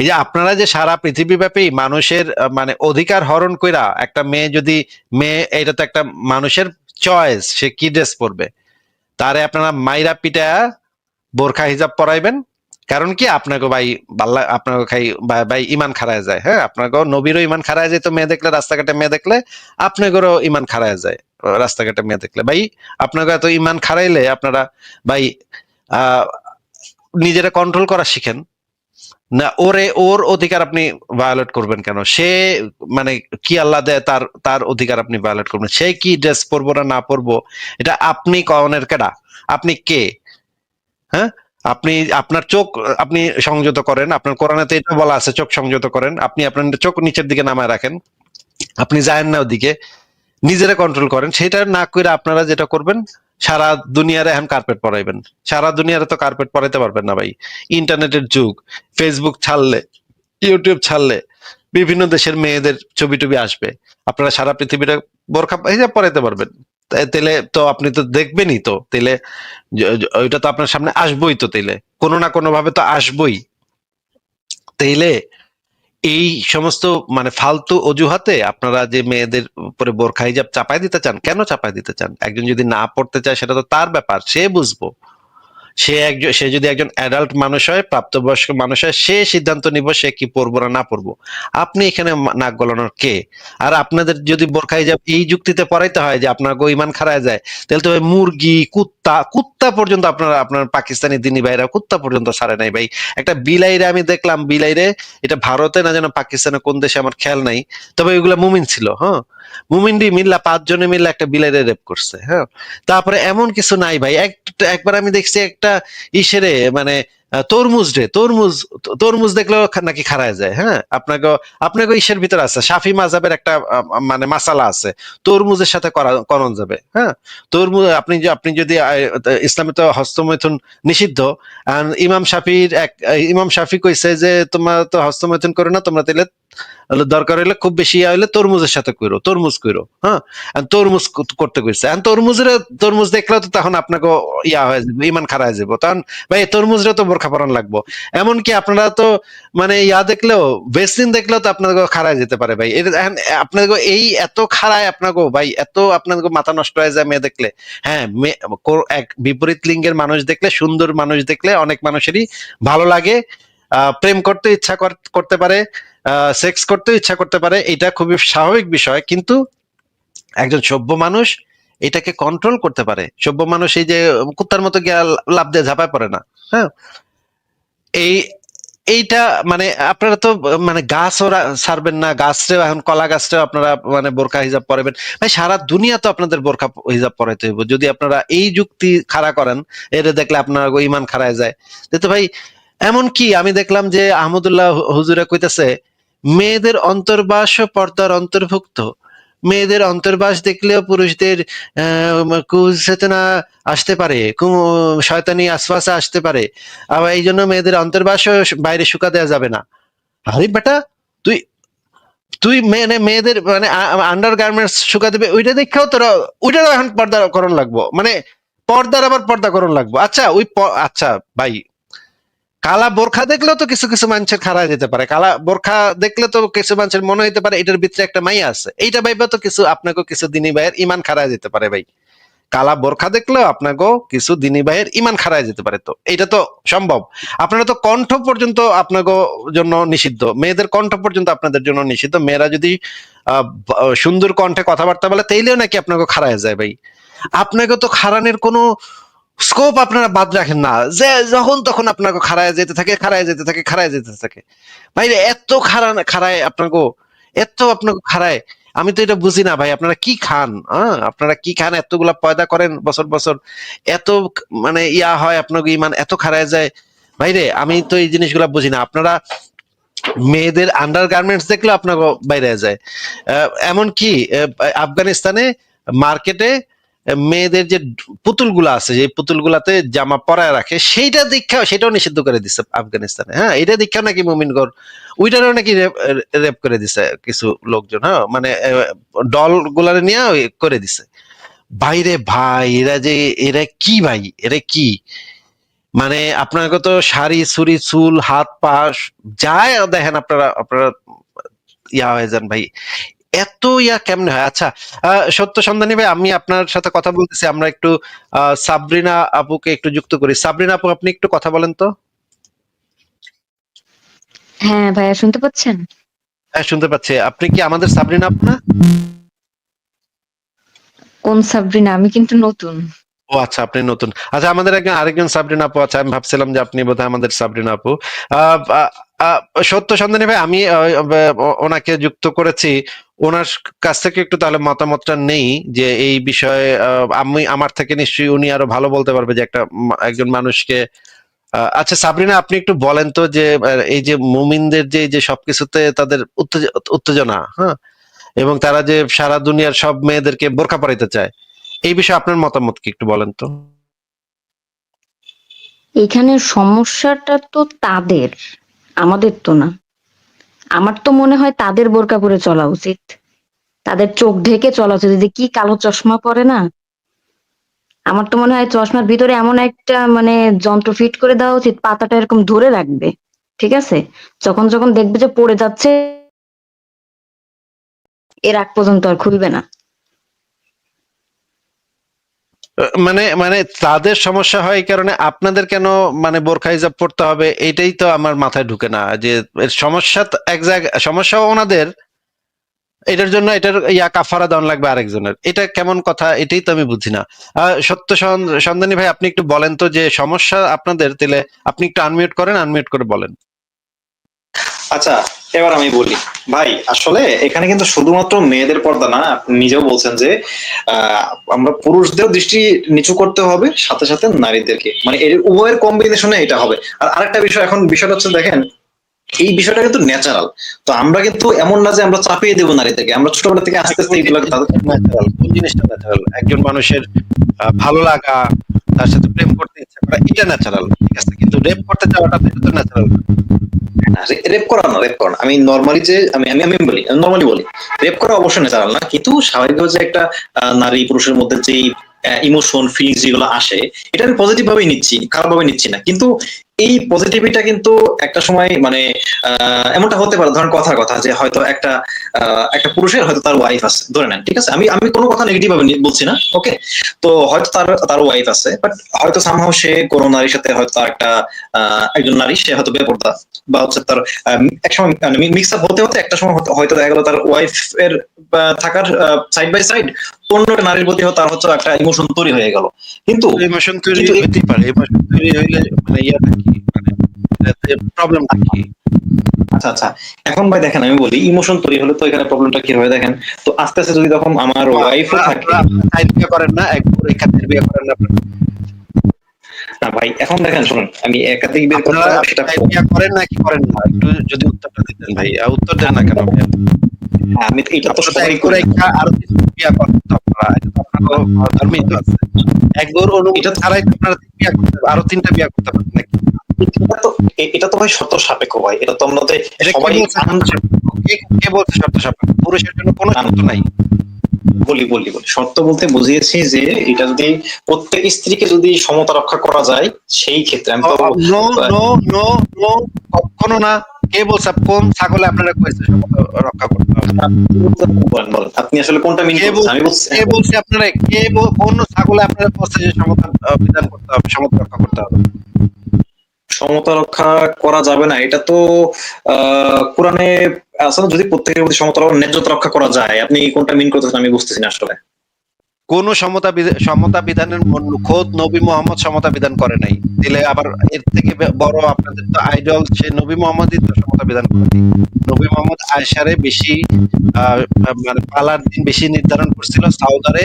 এই যে আপনারা যে সারা পৃথিবী ব্যাপী মানুষের মানে অধিকার হরণ কইরা, একটা মেয়ে যদি, মেয়ে এটা তো একটা মানুষের চয়েস, সে কি ড্রেস পরবে, তারে আপনারা মাইরা পিটা বোরখা হিজাব পরাইবেন। কারণ কি, আপনাকে ভাই আপনাকে খাই ভাই ইমান খারায় যায়, হ্যাঁ। আপনাকে নবীরও ইমান খারায় যায়, তো মেয়ে দেখলে, রাস্তাঘাটে মেয়ে দেখলে আপনাদেরও ইমান খারায় যায়, রাস্তাঘাটে মেয়ে দেখলে ভাই। আপনাকে এত ইমান খারাইলে আপনারা ভাই আহ নিজেরা কন্ট্রোল করা শিখেন না। ওর অধিকার আপনি ভায়োলেট করবেন কেন? সে মানে কি আল্লাহ দেয়, তার তার অধিকার আপনি ভায়োলেট করবেন। সে কি ড্রেস পরবো না না পরবো, এটা আপনি কনের কেডা? আপনি কে? হ্যাঁ, আপনি আপনার চোখ আপনি সংযত করেন, আপনার কোরআনেতে এটা বলা আছে, চোখ সংযত করেন। আপনি আপনার চোখ নিচের দিকে নামায় রাখেন, আপনি যায়েন না ওদিকে, নিজেরা কন্ট্রোল করেন। সেটা না করে আপনারা যেটা করবেন, সারা দুনিয়ারে এখন কার্পেট পরাইবেন। সারা দুনিয়ারে তো কার্পেট পরাইতে পারবেন না ভাই। ইন্টারনেটের যুগ, ফেসবুক ছাড়লে, ইউটিউব ছাড়লে বিভিন্ন দেশের মেয়েদের ছবি টবি আসবে, আপনারা সারা পৃথিবীটা বোরখা হিজাব পরাইতে পারবেন। তাইলে তো আপনি তো দেখবেনই তো, তাইলে ওইটা তো আপনার সামনে আসবোই তো, তাইলে কোনো না কোনো ভাবে তো আসবোই। তাইলে এই সমস্ত মানে ফালতু অজুহাতে আপনারা যে মেয়েদের উপরে বোরখা হিজাব চাপাই দিতে চান, কেন চাপাই দিতে চান? একজন যদি না পড়তে চায় সেটা তো তার ব্যাপার, সে বুঝবো। সে যদি একজন অ্যাডাল্ট মানুষ হয়, প্রাপ্তবয়স্ক মানুষ হয়, সে সিদ্ধান্ত নিব সে কি পড়বো না পড়বো। আপনি এখানে নাক গলানোর কে? আর আপনাদের যদি বোরখা হিজাব এই যুক্তিতে পড়াইতে হয় যে আপনার ইমান খারায় যায়, তাহলে তো ভাই মুরগি, কুত্তা, কুত্তা পর্যন্ত আপনার পাকিস্তানি দিনী ভাইরা কুত্তা পর্যন্ত ছাড়ে নাই ভাই। একটা বিলাইরে আমি দেখলাম, বিলাইরে, এটা ভারতে না যেন পাকিস্তানে কোন দেশে আমার খেয়াল নাই, তবে ওইগুলা মুমিন ছিল। হ্যাঁ, মুমিনডি মিল্লা 5 জনে মিল্লা একটা বিলাইরে রেপ করছে। হ্যাঁ, তারপরে এমন কিছু নাই ভাই। একবার আমি দেখছি একটা ইসেরে মানে তরমুজ দেখলেও নাকি খারায় যায়। হ্যাঁ, আপনাকে আপনাকে ইসের ভিতর আছে, শাফি মাযহাবের একটা মানে মাসালা আছে, তরমুজের সাথে করণ যাবে। হ্যাঁ, তরমুজ আপনি যদি ইসলামে তো হস্তমৈথুন নিষিদ্ধ, আর ইমাম শাফি কইছে যে তোমরা তো হস্তমৈথুন করো না, তোমরা তাহলে দরকার হইলে খুব বেশি ইয়া হইলে তরমুজের সাথে কইরো, তরমুজ কইরো। হ্যাঁ, আর তরমুজ করতে কইছে, আর তরমুজ দেখলেও তো তখন আপনাকে ইয়া হয়ে যাবে, ইমান খারাপ হয়ে যাবো তখন। ভাই তরমুজরা তো বোরখা পরান লাগবো। এমনকি আপনারা তো মানে ইয়া দেখলেও, ভেসলিন দেখলেও তো আপনাকে খারায় যেতে পারে ভাই। আপনাকে এই এত খারায় আপনাকে ভাই, এত আপনাকে মাথা নষ্ট হয়ে যায় মেয়ে দেখলে। হ্যাঁ, এক বিপরীত লিঙ্গের মানুষ দেখলে, সুন্দর মানুষ দেখলে অনেক মানুষেরই ভালো লাগে, প্রেম করতে ইচ্ছা করতে পারে, সেক্স করতে ইচ্ছা করতে পারে, এটা খুবই স্বাভাবিক বিষয়। কিন্তু একজন সভ্য মানুষ এটাকে কন্ট্রোল করতে পারে। সভ্য মানুষ এই যে কুত্তার মতো গিয়া লাফ দিয়ে ঝাঁপায় পড়ে না। হ্যাঁ, এই এইটা মানে আপনারা তো মানে গাছও ছাড়বেন না, গাছরেও এখন কলা গাছরেও আপনারা মানে বোরখা হিজাব পরাবেন ভাই। সারা দুনিয়া তো আপনাদের বোরখা হিজাব পরাইতে হইব। যদি আপনারা এই যুক্তি খাড়া করেন, এটা দেখলে আপনার ইমান খাড়ায় যায়। তো ভাই, এমন কি আমি দেখলাম যে আহমদুল্লাহ হুজুরে কইতেছে মেয়েদের অন্তর্বাস পর্দার অন্তর্ভুক্ত। মেয়েদের অন্তর্বাস দেখলেও পুরুষদের কুচেতনা আসতে পারে, শয়তানি আশওয়াসা আসতে পারে। আবার এই জন্য মেয়েদের অন্তর্বাসও বাইরে শুকা দেওয়া যাবে না। আরে বেটা, তুই তুই মেয়েদের মানে আন্ডার গার্মেন্টস শুকা দেবে, ওইটা দেখেও তোরা ওইটারও এখন পর্দা করণ লাগবো, মানে পর্দার আবার পর্দা করণ লাগবো। আচ্ছা আচ্ছা ভাই, কালা বোরখা দেখলেও তো কিছু কিছু মানুষের খারাপ যেতে পারে। কালা বোরখা দেখলে তো কিছু মানুষের মনে হইতে পারে এটার ভিতরে একটা মাইয়া আছে, এইটা ভাইবা তো কিছু আপনাকে কিছু দিনী ভাইয়ের ইমান খারাপ যেতে পারে ভাই। কালা বোরখা দেখলেও আপনাকেও কিছু দিনী ভাইয়ের ইমান খারায় যেতে পারে, তো এটা তো সম্ভব। আপনারা তো কণ্ঠ পর্যন্ত আপনাকে জন্য নিষিদ্ধ, মেয়েদের কণ্ঠ পর্যন্ত আপনাদের জন্য নিষিদ্ধ। মেয়েরা যদি সুন্দর কণ্ঠে কথাবার্তা বলে তাইলেও নাকি আপনাকে খারায় যায় ভাই। আপনাকে তো খারানের কোনো স্কোপ আপনারা বাদ রাখেন না, যে যখন তখন আপনাকে খারায় যেতে থাকে, খারায় যেতে থাকে, খারায় যেতে থাকে। ভাই এত খারায় আপনাকে, এত আপনাকে খারায়, আমি তো এটা বুঝি না ভাই। আপনারা কি খান? হ্যাঁ, আপনারা কি খান? এতগুলা পয়দা করেন বছর বছর, এত মানে ইয়া হয় আপনাকে, ইমান এত খারায় যায় ভাই রে। আমি তো এই জিনিসগুলা বুঝি না। আপনারা মেয়েদের আন্ডার গার্মেন্টস দেখলে আপনাকে বাইরে যায়। এমনকি আফগানিস্তানে মার্কেটে মেয়েদের যে পুতুলগুলা আছে, যে পুতুলগুলাতে জামা পরায় রাখে, সেইটা দীক্ষা সেটাও নিষিদ্ধ করে দিচ্ছে আফগানিস্তানে। হ্যাঁ, এটা দীক্ষা নাকি মুমিনগর ওইটারও নাকি রেপ করে দিছে কিছু লোকজন। হ্যাঁ, মানে ডল গুলারে নিয়ে করে দিছে। বাইরে ভাই, এরা কি ভাই, এরা কি মানে আপনাকে তো শাড়ি ছুরি চুল হাত পা যায় দেখেন, আপনারা ইয়া হয়ে যান ভাই। এত ইয়া কেমনে হয়? আচ্ছা, সত্য সন্ধানী ভাই, আমি আপনার সাথে কথা বলতেছি, আমরা একটু সাবরিনা আপুকে একটু যুক্ত করি। সাবরিনা আপু, আপনি একটু কথা বলেন তো। হ্যাঁ ভাইয়া, শুনতে পাচ্ছেন? হ্যাঁ, শুনতে পাচ্ছি। আপনি কি আমাদের সাবরিনা আপু না? কোন সাবরিনা? আমি কিন্তু নতুন। ও আচ্ছা, আপনি নতুন। আচ্ছা, আমাদের আরেকজন সাবরিনা আপু আছে, আমি ভাবছিলাম যে আপনি বোধহয় আমাদের সাবরিনা আপু। আহ, আহ, আহ, সত্য সন্ধানী ভাই, আমি ওনাকে যুক্ত করেছি। ওনার কাছ থেকে একটু তাহলে মতামতটা নেই যে এই বিষয়ে আমার থেকে নিশ্চয়ই উনি আরো ভালো বলতে পারবে যে একজন মানুষকে। আচ্ছা সাবরিনা, আপনি একটু বলেন তো যে এই যে মুমিনদের যে সবকিছুতে তাদের উত্তেজনা, হ্যাঁ, এবং তারা যে সারা দুনিয়ার সব মেয়েদেরকে বোরকা পরাইতে চায়, এই বিষয়ে আপনার মতামত কি একটু বলেন তো। এখানে সমস্যাটা তো তাদের, আমাদের তো না। আমার তো মনে হয় তাদের বোরকা পরে চলা উচিত, তাদের চোখ ঢেকে চলা উচিত। যদি কি কালো চশমা পরে না, আমার তো মনে হয় চশমার ভিতরে এমন একটা মানে যন্ত্র ফিট করে দেওয়া উচিত, পাতাটা এরকম ধরে রাখবে, ঠিক আছে? যখন যখন দেখবে যে পড়ে যাচ্ছে, এর আগ পর্যন্ত আর খুলবে না। মানে মানে তাদের সমস্যা হয় এই কারণে আপনাদের কেন মানে বোরখা হিজাব পড়তে হবে, এইটাই তো আমার মাথায় ঢুকে না। যে এর সমস্যা তো এক জায়গায়, সমস্যাও ওনাদের, এটার জন্য এটার কাফারা দেওয়া লাগবে আরেকজনের, এটা কেমন কথা? এটাই তো আমি বুঝি না। সন্ধানী ভাই, আপনি একটু বলেন তো যে সমস্যা আপনাদের, তাহলে আপনি একটু আনমিউট করেন, আনমিউট করে বলেন। আচ্ছা, এবার আমি বলি ভাই, আসলে এখানে কিন্তু শুধুমাত্র মেয়েদের পর্দা না, আপনি নিজেও বলছেন যে আহ, আমরা পুরুষদের দৃষ্টি নিচু করতে হবে, সাথে সাথে নারীদেরকে, মানে এর উভয়ের কম্বিনেশনে এটা হবে। আর আরেকটা বিষয়, এখন বিষয়টা হচ্ছে দেখেন, এই বিষয়টা কিন্তু ন্যাচারাল। তো আমরা কিন্তু এমন না যে আমরা চাপিয়ে দেবো নারীদেরকে, আমরা ছোটবেলা থেকে আস্তে আস্তে এইগুলো ন্যাচারাল, কোন জিনিসটা ন্যাচারাল? একজন মানুষের ভালো লাগা, তার সাথে প্রেম করতে ইচ্ছা করা, এটা ন্যাচারাল, ঠিক আছে, কিন্তু রেপ করতে যাওয়াটা তো এটা তো ন্যাচারাল। রেপ করা না, রেপ করা না। আমি নর্মালি যে আমি আমি আমি বলি, নর্মালি বলি, রেপ করা অবশ্যই ন্যাচারাল না, কিন্তু স্বাভাবিকভাবে যে একটা নারী পুরুষের মধ্যে যে ইমোশন ফিলিংস যেগুলো আসে, এটা আমি পজিটিভ ভাবেই নিচ্ছি, খারাপ ভাবে নিচ্ছি না। কিন্তু এই পজিটিভিটা কিন্তু একটা সময় মানে এমনটা হতে পারে, ধরেন কথার কথা যে হয়তো একটা পুরুষের হয়তো তার ওয়াইফ আছে, ধরে নেন, ঠিক আছে, আমি আমি কোনো কথা নেগেটিভ ভাবে বলছি না, ওকে? তো হয়তো তার তার ওয়াইফ আছে, বাট হয়তো সামহাও সে কোনো নারীর সাথে হয়তো তার একটা একজন নারী, সে হয়তো বেপরদা, বা হচ্ছে তার একসময় মিক্স আপ হতে হতে একটা সময় হয়তো দেখা গেল তার ওয়াইফ এর থাকার সাইড বাই সাইড অন্য একটা নারীর প্রতি তার হচ্ছে একটা ইমোশন তৈরি হয়ে গেল। কিন্তু ইমোশন তৈরি কিন্তু হতেই পারে, ইমোশন তৈরি হইলে মানে ইয়াটা কি, মানে প্রবলেমটা কি? আচ্ছা আচ্ছা, এখন ভাই দেখেন, আমি বলি ইমোশন তৈরি হলে তো এখানে প্রবলেমটা কি হয় দেখেন। তো আস্তে আস্তে যদি তখন আমার ওয়াইফও থাকে, বিয়ে করেন না, এক পরীক্ষার্থীর বিয়ে করেন না আপনারা? না ভাই এখন দেখেন শুনুন, আমি একাধিক বের আপনারা কথা সেটা বিয়ে করেন নাকি করেন না, একটু যদি উত্তরটা দিতেন ভাই। উত্তর দেন না কেন ভাই? আমি এটা তো আপনারা তো সবাই এক করি। পরীক্ষা আরো কিছু বিয়ে করেন তো আপনারা, এটা তো আপনাদের ধর্মেই তো আছে। এক বউর অনুমতি এটা তো ছাড়াই তো আপনারা বিয়ে করতে, আরো 3টা বিয়ে করতে পারেন নাকি? এটা তো এটা তো ভাই শর্ত সাপেক্ষ ভাই, এটা তো আমাদের এটা কে সবাই বলছে শর্ত সাপেক্ষ? কে বলছে শর্ত সাপেক্ষ? পুরুষের জন্য কোনো শর্ত নাই। বলি শর্ত বলতে বুঝিয়েছি যে এটা যদি প্রত্যেক স্ত্রীকে যদি সমতা রক্ষা করা যায়, সেই ক্ষেত্রে আমি তো নো নো নো নো, কখনো না। কে বলছে? কোন ছাগলে আপনারা কইছে সমতা রক্ষা করতে হবে? বলেন বলেন, আপনি আসলে কোনটা মিন কে করছেন? বলছে? আমি বলছি কে বলছে আপনারা? কোন ছাগলে আপনারা বলছে যে সমতা বিধান করতে হবে, সমতা রক্ষা করতে হবে? সমতা রক্ষা করা যাবে না, এটা তো কোরআনে আসলে যদি প্রত্যেকের প্রতি সমতা ন্যায্যতা রক্ষা করা যায়, আপনি কোনটা মিন করতেছেন আমি বুঝতেছি না আসলে। কোন সমতা বিধানের খোদ নবী মোহাম্মদ সমতা বিধান করে নাই। দিলে আবার এর থেকে বড় আপনাদের তো আইডল সে নবী মোহাম্মদই তো সমতা বিধান করেনি। নবী মোহাম্মদ আয়েশারে বেশি আহ, মানে পালার দিন বেশি নির্ধারণ করছিল, সাউদারে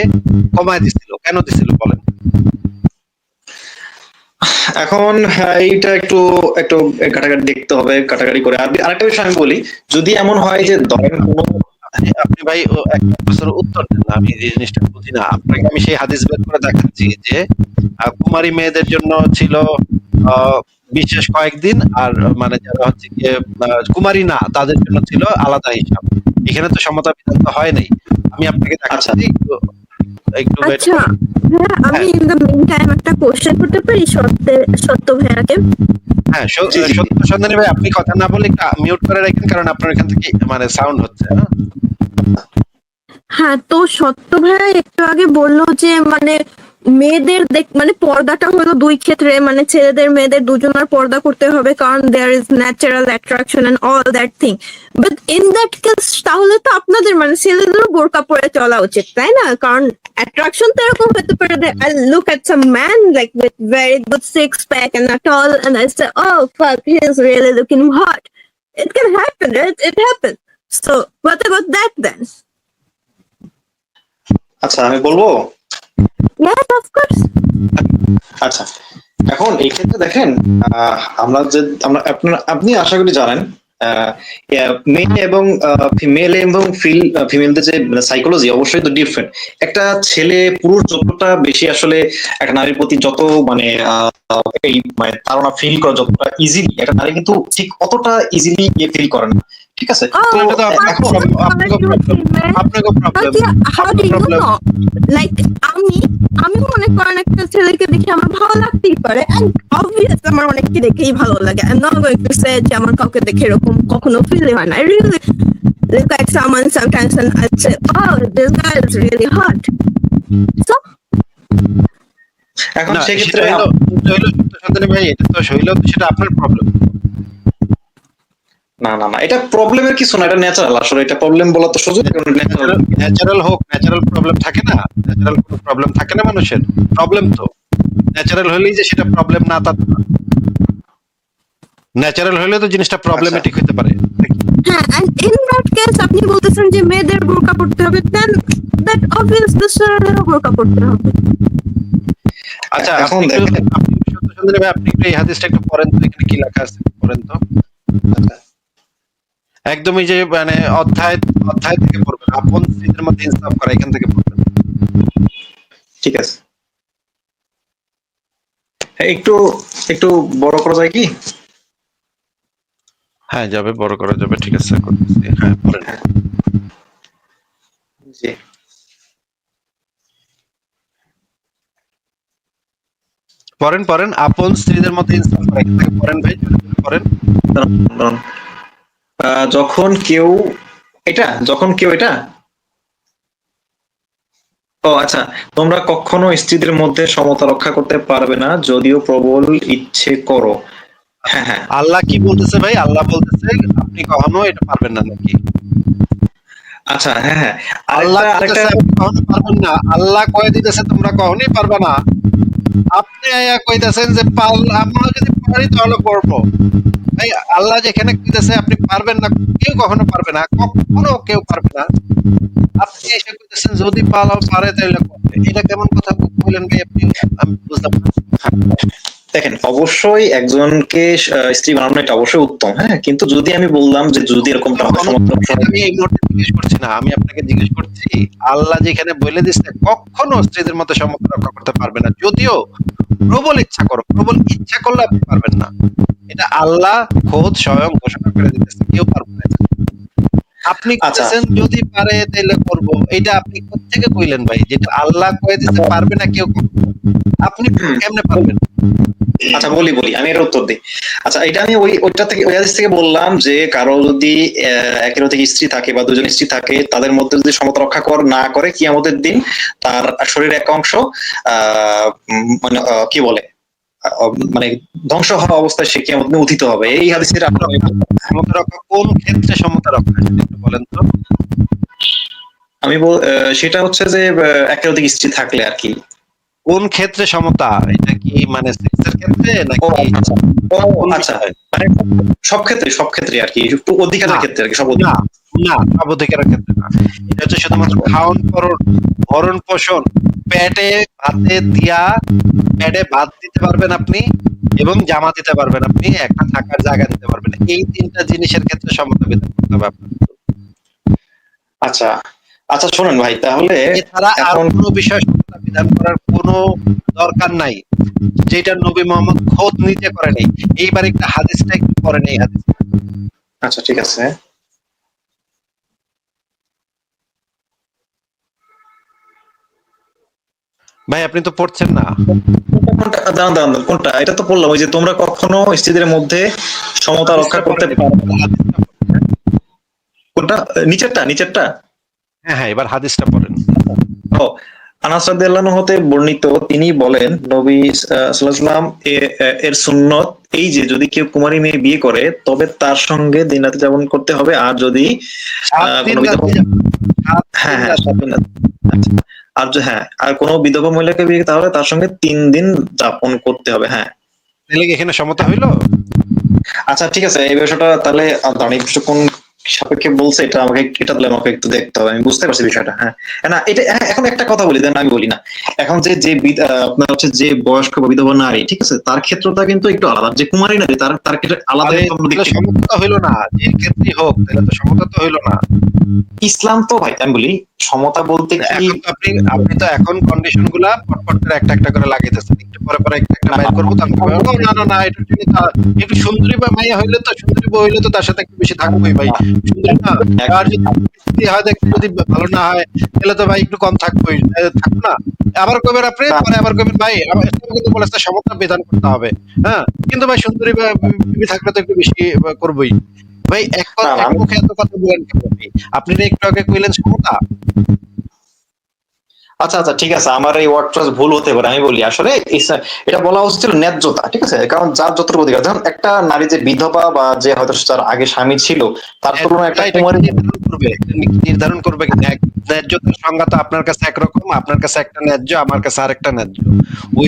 কমায় দিছিল। কেন দিছিল বলেন? এখন এইটা একটু একটু ঘাটাঘাটি দেখতে হবে, ঘাটাঘাটি করে। আর আরেকটা বিষয় আমি বলি, যদি এমন হয় যে ধরেন কোনো আপনি ভাই একটা প্রশ্নের উত্তর দেন না, আমি এই জিনিসটা বুঝি না। আপনাকে আমি সেই হাদিস বের করে দেখাচ্ছি যে কুমারী মেয়েদের জন্য ছিল আহ, বিশেষ কয়েকদিন, আর মানে যারা হচ্ছে গিয়ে কুমারী না তাদের জন্য ছিল আলাদা হিসাব। এখানে তো সমতা বিধান তো হয় নাই। আমি আপনাকে আচ্ছা দেখাচ্ছি, একটু একটু wait আচ্ছা, করুন। হ্যাঁ, আমি হ্যাঁ ইন দ্য মিন টাইম একটা কোশ্চেন করতে পারি সত্য ভাইয়াকে? হ্যাঁ, জি জি সত্য সন্ধানী ভাই, আপনি কথা না বলে একটু মিউট করে রাখেন, কারণ আপনার এখান থেকে মানে সাউন্ড হচ্ছে। হ্যাঁ হ্যাঁ, তো সত্য ভাইয়া একটু আগে বললো যে মানে মেয়েদের মানে পর্দাটা হলো দুই ক্ষেত্রে, মানে ছেলেদের মেয়েদের দুজনের পর্দা করতে হবে, কারণ there is natural attraction and all that thing. But in that case তাহলে তো আপনাদের মানে ছেলেদেরও বোরকা পরে চলা উচিত, তাই না? কারণ অ্যাট্রাকশন তো এরকম হতে পারে যে I look at some man like with very good six pack and tall and I say, oh fuck, he is really looking hot. It can happen, right? It happens. So what about that then? আচ্ছা, আমি বলবো। Yes, of course. আচ্ছা, এখন এই ক্ষেত্রে দেখেন, আমরা আপনি আশা করি জানেন মেয়ে এবং ফিমেলদের যে সাইকোলজি অবশ্যই তো ডিফারেন্ট। একটা ছেলে পুরুষ যতটা বেশি আসলে একটা নারীর প্রতি যত মানে এই মানে ধারণা ফিল করে যতটা ইজিলি, একটা নারী কিন্তু ঠিক অতটা ইজিলি ফিল করে না। ঠিক আছে? Oh, তো এটা তো that's আপনাকে so আপনাকে funny, man. আপনাকে But problem yeah, how do you know? Like আমি মনে করেন একটা ছেলেকে দেখে আমার ভালো লাগতেই পারে, and obvious আমার অনেককে দেখেই ভালো লাগে। I'm not going to say যে আমার কাউকে দেখে এরকম কখনো ফিল হয় না। I really look like someone sometimes and I say, oh, this guy is really hot. So এখন না, সেক্ষেত্রে সেটা হলো সন্তানী ভাই, এটা তো হইলো সেটা আপনার প্রবলেম। না না না, এটা প্রবলেমের কিছু না, এটা ন্যাচারাল। আসলে এটা প্রবলেম বলা তো সোজা, কারণ ন্যাচারাল। ন্যাচারাল হোক, ন্যাচারাল প্রবলেম থাকে না, ন্যাচারাল কোনো প্রবলেম থাকে না মানুষের, প্রবলেম তো ন্যাচারাল হলেই যে সেটা প্রবলেম না, তা ন্যাচারাল হলে তো জিনিসটা প্রবলেমেটিক হতে পারে। হ্যাঁ, and in that case আপনি বলতেছেন যে মেয়েদের বোরকা পড়তে হবে, then that obvious the ছেলেদেরও বোরকা পড়তে হবে। আচ্ছা, এখন আপনি একটু দেখেন, সন্তানী ভাই, আপনি একটু এই হাদিসটা একটু পড়েন তো, এখানে কি লেখা আছে পড়েন তো। একদমই যে মানে অধ্যায় অধ্যায় থেকে পড়বেন, আপন স্ত্রীদের মধ্যে ইনসাফ করা, এখান থেকে পড়বেন। ঠিক আছে, একটু একটু বড় করা যায় কি? হ্যাঁ, যাবে, বড় করা যাবে, ঠিক আছে, করতেছি। হ্যাঁ, পড়েন। জি, পড়েন পড়েন, আপন স্ত্রীদের মধ্যে ইনসাফ করা, এখান থেকে পড়েন ভাই, জোরে জোরে পড়েন। দাঁড়ান। যখন কেউ এটা ও আচ্ছা, তোমরা কখনো স্ত্রীদের মধ্যে সমতা রক্ষা করতে পারবে না যদিও প্রবল ইচ্ছে করো। হ্যাঁ হ্যাঁ, আল্লাহ কি বলতেছে ভাই? আল্লাহ বলতেছে আপনি কখনো এটা পারবেন না নাকি? আচ্ছা, হ্যাঁ হ্যাঁ, আল্লাহ আরেকটা বলতেছে আপনি কখনো পারবেন না, আল্লাহ কয়ে দিতেছে তোমরা কখনোই পারবে না, আপনি আয়া কইতেছেন যে আমরা যদি পারি তাহলে করবো। ভাই, আল্লাহ যেখানে কইতেছে আপনি পারবেন না, কেউ কখনো পারবে না, কখনো কেউ পারবে না, আপনি এসে কইতেছেন যদি পারে তাহলে করবে। এটা কেমন কথা বললেন ভাই আপনি? আমি বুঝলাম না। দেখেন, অবশ্যই একজনকে স্ত্রী বানানো এটা অবশ্যই উত্তম, হ্যাঁ, কিন্তু যদি আমি বললাম যে যদি এরকমটা হয় আমি এই মুহূর্তে জিজ্ঞেস করছি না, আমি আপনাকে জিজ্ঞেস করছি, আল্লাহ যেখানে বলে দিচ্ছে কখনো স্ত্রীদের মধ্যে সমতা রক্ষা করতে পারবে না, যদিও প্রবল ইচ্ছা করো, প্রবল ইচ্ছা করলে আপনি পারবেন না, এটা আল্লাহ খোদ স্বয়ং ঘোষণা করে দিতেছে, কেউ পারবে না। আপনি আচ্ছা। বলতেছেন যদি পারে তাহলে করব, এটা আপনি কোত্থেকে কইলেন ভাই? যেটা আল্লাহ কয়ে দিতে পারবে না কেউ, আপনি কেমনে পারবেন? আচ্ছা, বলি আমি এর উত্তর দিই। আচ্ছা, এটা আমি ওই হাদিস থেকে বললাম যে কারো যদি একের অধিক স্ত্রী থাকে বা দুজন স্ত্রী থাকে, তাদের মধ্যে যদি সমতা রক্ষা না করে, কিয়ামতের দিন তার শরীরের এক অংশ মানে কি বলে মানে ধ্বংস হওয়া অবস্থায় সে কিয়ামত দিনে উত্থিত হবে। এই হাদিসের সমতা রক্ষা কোন ক্ষেত্রে সমতা রক্ষা, সেটা একটু বলেন তো। সেটা হচ্ছে যে একের অধিক স্ত্রী থাকলে আর কি। কোন ক্ষেত্রে সমতা? এটা কি মানে সেক্সের ক্ষেত্রে নাকি? আচ্ছা, মানে সব ক্ষেত্রে আর কি, অধিকারের ক্ষেত্রে আর কি, সব না না, সব অধিকারের ক্ষেত্রে না, এটা হচ্ছে শুধুমাত্র খাওন ভরণ পোষণ, পেটে ভাত দিতে পারবেন আপনি, এবং জামা দিতে পারবেন আপনি, একটা থাকার জায়গা দিতে পারবেন, এই তিনটা জিনিসের ক্ষেত্রে সমতা বিধান করতে হবে আপনার। আচ্ছা আচ্ছা, শোনেন ভাই, তাহলে এছাড়া আর কোনো বিষয় সমতা বিধান করার কোনো দরকার নাই, যেটা নবী মোহাম্মদ খোদ নিজে করেনি। এইবার একটা হাদিসটা একটু পড়েন, এই হাদিস। আচ্ছা, ঠিক আছে। ভাই, আপনি তো পড়ছেন না। দাঁড়ান, কোনটা? এটা তো বললাম, ওই যে তোমরা কখনো স্ত্রীদের মধ্যে সমতা রক্ষা করতে পারবে না। কোনটা? নিচেরটা? হ্যাঁ, এবার হাদিসটা পড়েন। ও, আনাস রাদিয়াল্লাহু হতে বর্ণিত, তিনি বলেন নবী সাল্লাল্লাহু আলাইহি ওয়াসাল্লাম এর সুন্নত এই যে যদি কেউ কুমারী মেয়ে বিয়ে করে তবে তার সঙ্গে দিন রাত যাপন করতে হবে, আর যদি আর কোনো বিধবা মহিলাকে বিয়ে, তাহলে তার সঙ্গে 3 দিন যাপন করতে হবে। হ্যাঁ, তাহলে কি এখানে সমতা হইলো? আচ্ছা, ঠিক আছে, এই বিষয়টা তাহলে দাঁড়িয়ে কোন সাপেক্ষে বলছে এটা আমাকে একটু দেখতে হবে, আমি বুঝতে পারছি বিষয়টা। হ্যাঁ না, এটা এখন একটা কথা বলি, দেন আমি বলি না। এখন যে আপনার হচ্ছে যে বয়স্ক বা বিধবা নারী, ঠিক আছে, তার ক্ষেত্রটা কিন্তু একটু আলাদা। যে কুমারী নারী তার ক্ষেত্রে আলাদা সমতা হইলো না, যে ক্ষেত্রেই হোক, তাহলে তো সমতা তো হইলো না। ইসলাম তো ভাই, আমি বলি সমতা বলতে কি, আপনি তো এখন কন্ডিশন গুলা পটপট করে একটা করে লাগাইতেছেন, একটু পরে একটা বাইর করবো, না, এটা একটু সুন্দরী বা মাইয়া হইলে তো, সুন্দরী বউ হইলে তো তার সাথে একটু বেশি থাকবোই ভাই, সুন্দরী না, আর যদি স্ত্রী হয় দেখতে যদি ভালো না হয় তাহলে তো ভাই একটু কম থাকবোই, থাকবো না? আবার কবেন আপনি, পরে আবার কবেন ভাই আমার ইসলাম কিন্তু বলেছে সমতা বিধান করতে হবে, হ্যাঁ, কিন্তু ভাই সুন্দরী বিবি থাকলে তো একটু বেশি করবোই। ভাই এক না, এক মুখে এত কথা বলেন কেন আপনি? আপনি না একটু আগে কইলেন সমতা। আচ্ছা আচ্ছা ঠিক আছে, আমার এই ওয়ার্ড চয়েস ভুল হতে পারে, আমি বলি আসলে এটা বলা উচিত ছিল ন্যায্যতা, ঠিক আছে, কারণ যার যতটুকু অধিকার, ধরুন একটা নারী যে বিধবা বা যে হয়তো তার আগে স্বামী ছিল, তার তুলনায় একটা এটা কুমারী নির্ধারণ করবে কি? ন্যায্যতার সংজ্ঞা তো আপনার কাছে একরকম, আপনার কাছে একটা ন্যায্য, আমার কাছে আরেকটা ন্যায্য। ওই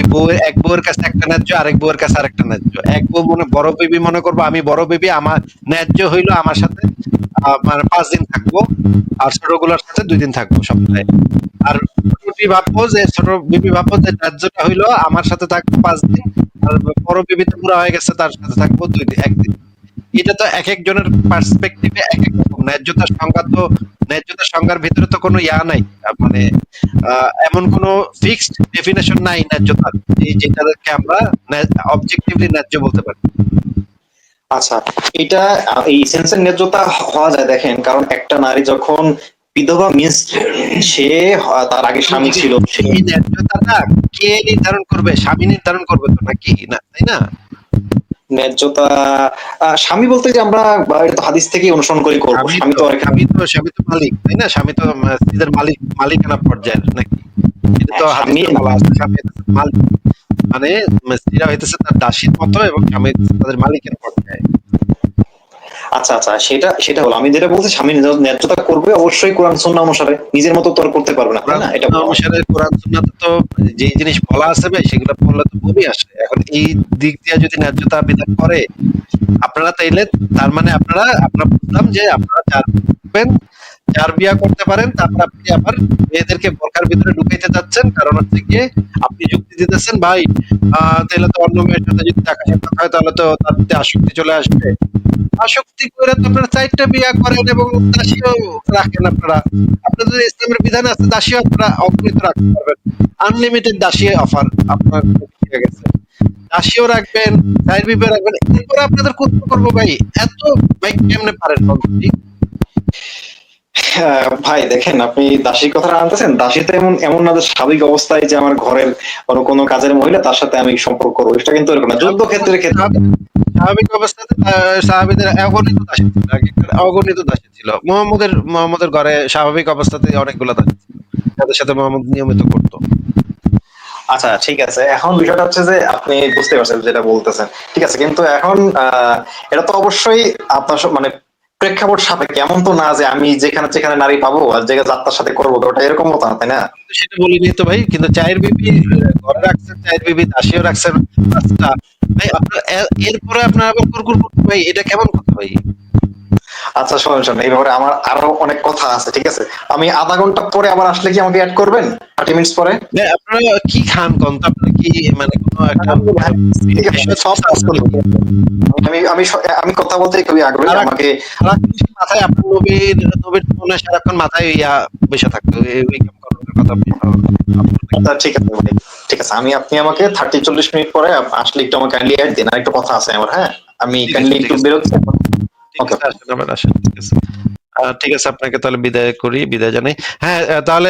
এক বউয়ের কাছে একটা ন্যায্য, আরেক বউয়ের কাছে আরেকটা ন্যায্য। এক বউ বড় বেবি মনে করবো আমি বড় বেবি, আমার ন্যায্য হইলো আমার সাথে মানে 5 দিন থাকবো, আর ছোটগুলোর সাথে 2 দিন থাকবো সপ্তাহে। আর ছোট বিবি ভাববো যে ন্যায্যটা হইলো আমার সাথে থাকবো 5 দিন, আর বড় বিবি তো পুরা হয়ে গেছে, তার সাথে থাকবো 2 দিন, 1 দিন। এটা তো এক একজনের পার্সপেক্টিভে এক এক রকম। ন্যায্যতার সংজ্ঞার ভিতরে তো কোনো ইয়া নাই, মানে এমন কোনো ফিক্সড ডেফিনেশন নাই ন্যায্যতার, যেটাকে আমরা অবজেক্টিভলি ন্যায্য বলতে পারি। আচ্ছা, এটা এই সেন্সের ন্যায্যতা হওয়া যায় দেখেন, কারণ একটা নারী যখন বিধবা মিন্স সে তার আগে স্বামী ছিল, সেই ন্যায্যতাটা কে নির্ধারণ করবে? স্বামী নির্ধারণ করবে তো, নাকি না, তাই না? ন্যায্যতা স্বামী বলতে যে আমরা এটা তো হাদিস থেকে অনুসরণ করে করবো, স্বামী তো আর এখানে- স্বামী তো মালিক, তাই না? স্বামী তো স্ত্রীদের মালিকানা পর্যায়ের, নাকি? এটা তো স্বামী হাদিসে বলা আছে, স্বামী হইতেছে মালিক, মানে স্ত্রীরা হইতেছে তার দাসীর মতো, এবং স্বামী হইতেছে তাদের মালিকের পর্যায়ে। আচ্ছা আচ্ছা, সেটা হলো আমি যেটা বলছি, স্বামী ন্যায্যতা করবে অবশ্যই কোরআন সুন্নাহ অনুসারে, নিজের মতো তো আর করতে পারবে না, তাই না? এটা কোরআন অনুসারে, কোরআন সুন্নাতে তো যেই জিনিস বলা আছে ভাই, সেগুলো পড়লে তো ভূমি আসে। এখন এই দিক দিয়ে যদি ন্যায্যতা বিধান করে আপনারা, তাইলে তার মানে আপনারা বুঝলাম যে আপনারা যার বিয়া করতে পারেন, তারপর আপনি আবার মেয়েদেরকে বোরকার ভিতরে ঢুকাইতে যাচ্ছেন, কারণ হচ্ছে গিয়ে আপনি যুক্তি দিতেছেন ভাই তাহলে তো অন্য মেয়ের সাথে যদি দেখা সাক্ষাৎ হয় তাহলে তো তার প্রতি আসক্তি চলে আসবে। আসক্তি করে তো আপনারা 4টা বিয়া করেন এবং দাসীও রাখেন। আপনাদের ইসলামের বিধান আছে দাসীও আপনারা অগণিত রাখতে পারবেন, আনলিমিটেড দাসী অফার আপনার হয়ে গেছে। দাসীও রাখবেন, চায়ের বিবিও রাখবেন, এরপরে আপনাদের কর্তব্য করবো ভাই, এত ভাই কেমনে পারেন বলুন? ভাই দেখেন, আপনি দাসীর কথাটা আনতেছেন, দাসী তো এমন না যে স্বাভাবিক অবস্থায় যে আমার ঘরের কোনো কাজের মহিলা তার সাথে আমি সম্পর্ক করবো, এটা কিন্তু এরকম না, যুদ্ধ ক্ষেত্রে স্বাভাবিক অবস্থাতে সাহাবীদের অগণিত দাসী ছিল। মুহাম্মদের ঘরে স্বাভাবিক অবস্থাতে অনেকগুলো দাসী ছিল, যাদের সাথে মুহাম্মদ নিয়মিত করতো। আচ্ছা ঠিক আছে, এখন বিষয়টা হচ্ছে যে আপনি বুঝতে পারছেন যেটা বলতেছেন, ঠিক আছে, কিন্তু এখন এটা তো অবশ্যই আপনার মানে প্রেক্ষাপট সাপেক্ষে, এমন তো না যে আমি যেখানে নারী পাবো আর জায়গায় যাত্রার সাথে করবো, ওটা এরকম মতো না, তাই না? সেটা বলিনি তো ভাই, কিন্তু চায়ের বিবি ঘরে রাখছেন, চায়ের বিবি দাসীও রাখছেন 5টা। ভাই আপনার এরপরে আপনার আবার কুরকুর করতে ভাই, এটা কেমন কথা ভাই? আচ্ছা শোনেন, এই ব্যাপারে আমার আরো অনেক কথা আছে, ঠিক আছে, আমি আধা ঘন্টা পরে আবার আসলে কি আমাকে অ্যাড করবেন, 30 মিনিটস পরে? ভাই আপনারা কি খান কোন তো? আপনারা কি মানে কোনো একটা ঠিক আছে, সব কাজ করি। আমি কথা বলতে খুবই আগ্রহী, আমাকে মাথায় আপনার নবীর মনে সারাক্ষণ মাথায় ইয়া বসে থাকতো, এই কাম করার কথা। আচ্ছা ঠিক আছে ভাই, ঠিক আছে, আপনি আমাকে 30-40 মিনিট পরে আসলে একটু আমাকে কাইন্ডলি অ্যাড দিন, আর একটু কথা আছে আমার, হ্যাঁ, আমি কাইন্ডলি একটু বেরোচ্ছি। ওকে, আসেন, ঠিক আছে। ঠিক আছে, আপনাকে তাহলে বিদায় জানাই। হ্যাঁ, তাহলে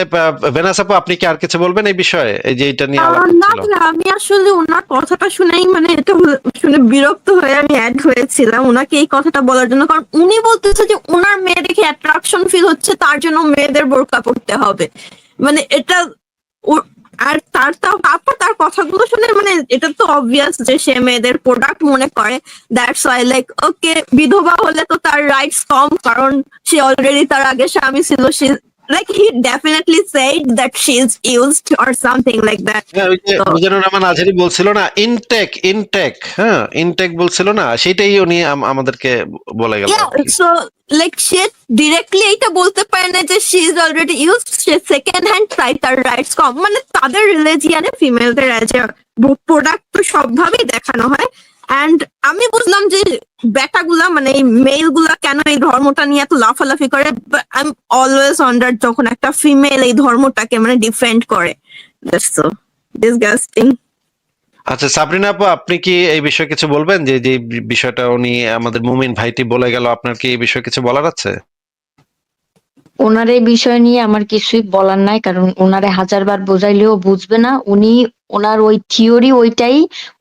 ভেনাস আপু, আপনি কি আর কিছু বলবেন এই বিষয়ে, এই যে এটা নিয়ে আলাপ না ছিল? না, আমি আসলে ওনার কথাটা শুনেই মানে এটা শুনে বিরক্ত হয়ে আমি অ্যাড হয়েছিলাম ওনাকে এই কথাটা বলার জন্য, কারণ উনি বলতেছে যে ওনার মেয়ে দেখে অ্যাট্রাকশন ফিল হচ্ছে, তার জন্য মেয়েদের বোরকা পড়তে হবে, মানে এটা আর তার কথাগুলো শুনে মানে এটা তো অবভিয়াস যে সে মেয়েদের প্রোডাক্ট মনে করে, দ্যাটস ওয়াই লাইক ওকে, বিধবা হলে তো তার রাইটস কম, কারণ সে অলরেডি তার আগে স্বামী ছিল, সে like he definitely said that she's used or something like that. হ্যাঁ, ওই যে মিজানুর রহমান আজহারী বলছিল না, ইনটেক বলছিল না, সেটাই উনি আমাদেরকে বলে গেল। Yeah, so like সে ডিরেক্টলি এইটা বলতে পারে না যে she is already used, say second hand তাই তার রাইটস কম, মানে তাদের রিলিজিয়ানে ফিমেলদের অ্যাজ এ প্রোডাক্ট তো সবভাবেই দেখানো হয়। এন্ড আমি বুঝলাম যে বেটাগুলা মানে এই মেল গুলা কেন এই ধর্মটা নিয়ে এত লাফালাফি করে, আই এম অলওয়েজ ওয়ান্ডার যখন একটা ফিমেল এই ধর্মটাকে মানে ডিফেন্ড করে, দ্যাটস সো ডিসগাস্টিং। আচ্ছা সাবরিনা আপু, আপনি কি এই বিষয়ে কিছু বলবেন? যে যে বিষয়টা উনি আমাদের মুমিন ভাইটি বলে গেল, আপনার কি এই বিষয়ে কিছু বলার আছে? ওনার এই বিষয় নিয়ে আমার কিছুই বলার নাই, কারণ ওনারে হাজারবার বোঝাইলেও বুঝবে না উনি। ওনার ওই থিওরি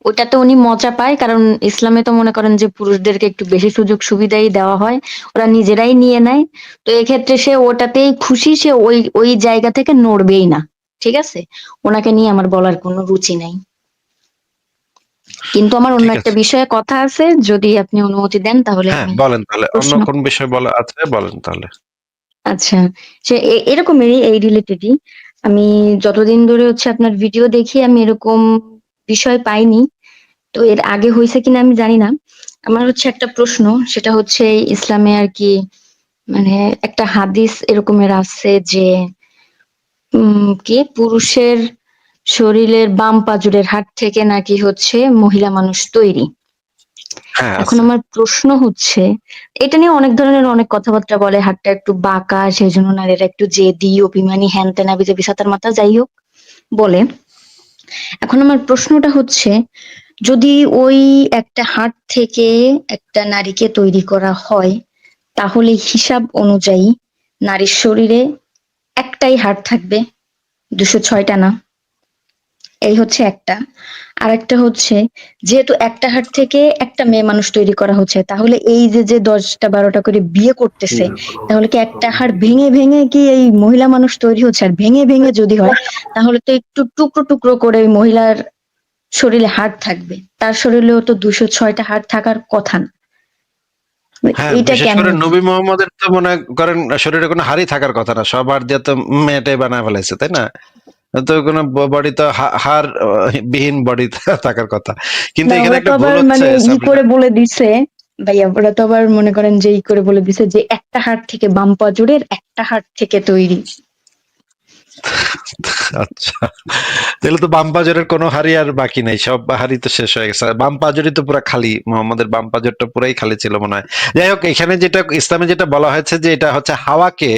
ওইটাতে উনি মজা পায়, কারণ ইসলামে তো মনে করেন যে পুরুষদেরকে একটু বেশি সুযোগ সুবিধাই দেওয়া হয়, ওরা নিজেরাই নিয়ে নেয়। তো এক্ষেত্রে সে ওটাতেই খুশি, সে ওই ওই জায়গা থেকে নড়বেই না। ঠিক আছে, ওনাকে নিয়ে আমার বলার কোনো রুচি নাই। কিন্তু আমার অন্য ঠিক একটা আছে, বিষয়ে কথা আছে, যদি আপনি অনুমতি দেন তাহলে হ্যাঁ আমি বলেন তাহলে, অন্য প্রশ্ন। কোন বিষয় বলা আছে বলেন তাহলে। আচ্ছা, সে এরকমেরই, এই রিলেটেডই। আমি যতদিন ধরে হচ্ছে আপনার ভিডিও দেখি, আমি এরকম বিষয় পাইনি। তো এর আগে হয়েছে কিনা আমি জানি না। আমার হচ্ছে একটা প্রশ্ন, সেটা হচ্ছে ইসলামে আর কি, মানে একটা হাদিস এরকমের আছে যে কি পুরুষের শরীরের বাম পাজরের হাড় থেকে নাকি হচ্ছে মহিলা মানুষ তৈরি। হ্যাঁ এখন আছে। আমার প্রশ্ন হচ্ছে, এটা নিয়ে অনেক ধরনের অনেক কথাবার্তা বলে, হাতটা একটু বাঁকা সেই জন্য নারীরা একটু জেদি অভিমানী হ্যান ত্যান আবিজাবি সাতার মাথা যাই হোক বলে। এখন আমার প্রশ্নটা হচ্ছে, যদি ওই একটা হাড় থেকে একটা নারীকে তৈরি করা হয়, তাহলে হিসাব অনুযায়ী নারীর শরীরে একটাই হাড় থাকবে, 206টা না। এই হচ্ছে একটা। আরেকটা হচ্ছে, যেহেতু একটা হাট থেকে একটা মেয়ে মানুষ তৈরি করা হচ্ছে, তাহলে এই যে যে 10টা 12টা করে বিয়ে করতেছে, তাহলে কি একটা হাড় ভেঙে ভেঙে কি এই মহিলা মানুষ তৈরি হচ্ছে? আর ভেঙে ভেঙে যদি হয়, তাহলে তো একটু টুকরো টুকরো করে ওই মহিলার শরীরে হাড় থাকবে, তার শরীরেও তো 206টা হাড় থাকার কথা না। হ্যাঁ, এইটা বিশেষ কেন? করে নবী মোহাম্মদের তো মনে করেন শরীরে কোনো হাড়ই থাকার কথা না, সব হাড় দিয়ে তো মেয়েটাই বানায় ফেলাইছে, তাই না? তো কোনো বডি তো হাড় বিহীন বডি থাকার কথা। কিন্তু না, এখানে ওরা তো একটা ভুল আবার হচ্ছে মানে সাবরিনা। করে বলে দিছে, ভাইয়া ওরা তো আবার মনে করেন যে করে বলে দিছে যে একটা হাড় থেকে, বাম পাজরের একটা হাড় থেকে তৈরি। আচ্ছা, তাহলে তো বাম পাজরের কোনো হাড়ি আর বাকি নেই, সব হাড়ি তো শেষ হয়ে গেছে। বাম পাজরই তো পুরা খালি, মোহাম্মদের বাম পাজরটা পুরাই খালি ছিল মনে হয়। যাই হোক, এখানে যেটা ইসলামে যেটা বলা হয়েছে যে এটা হচ্ছে হাওয়াকে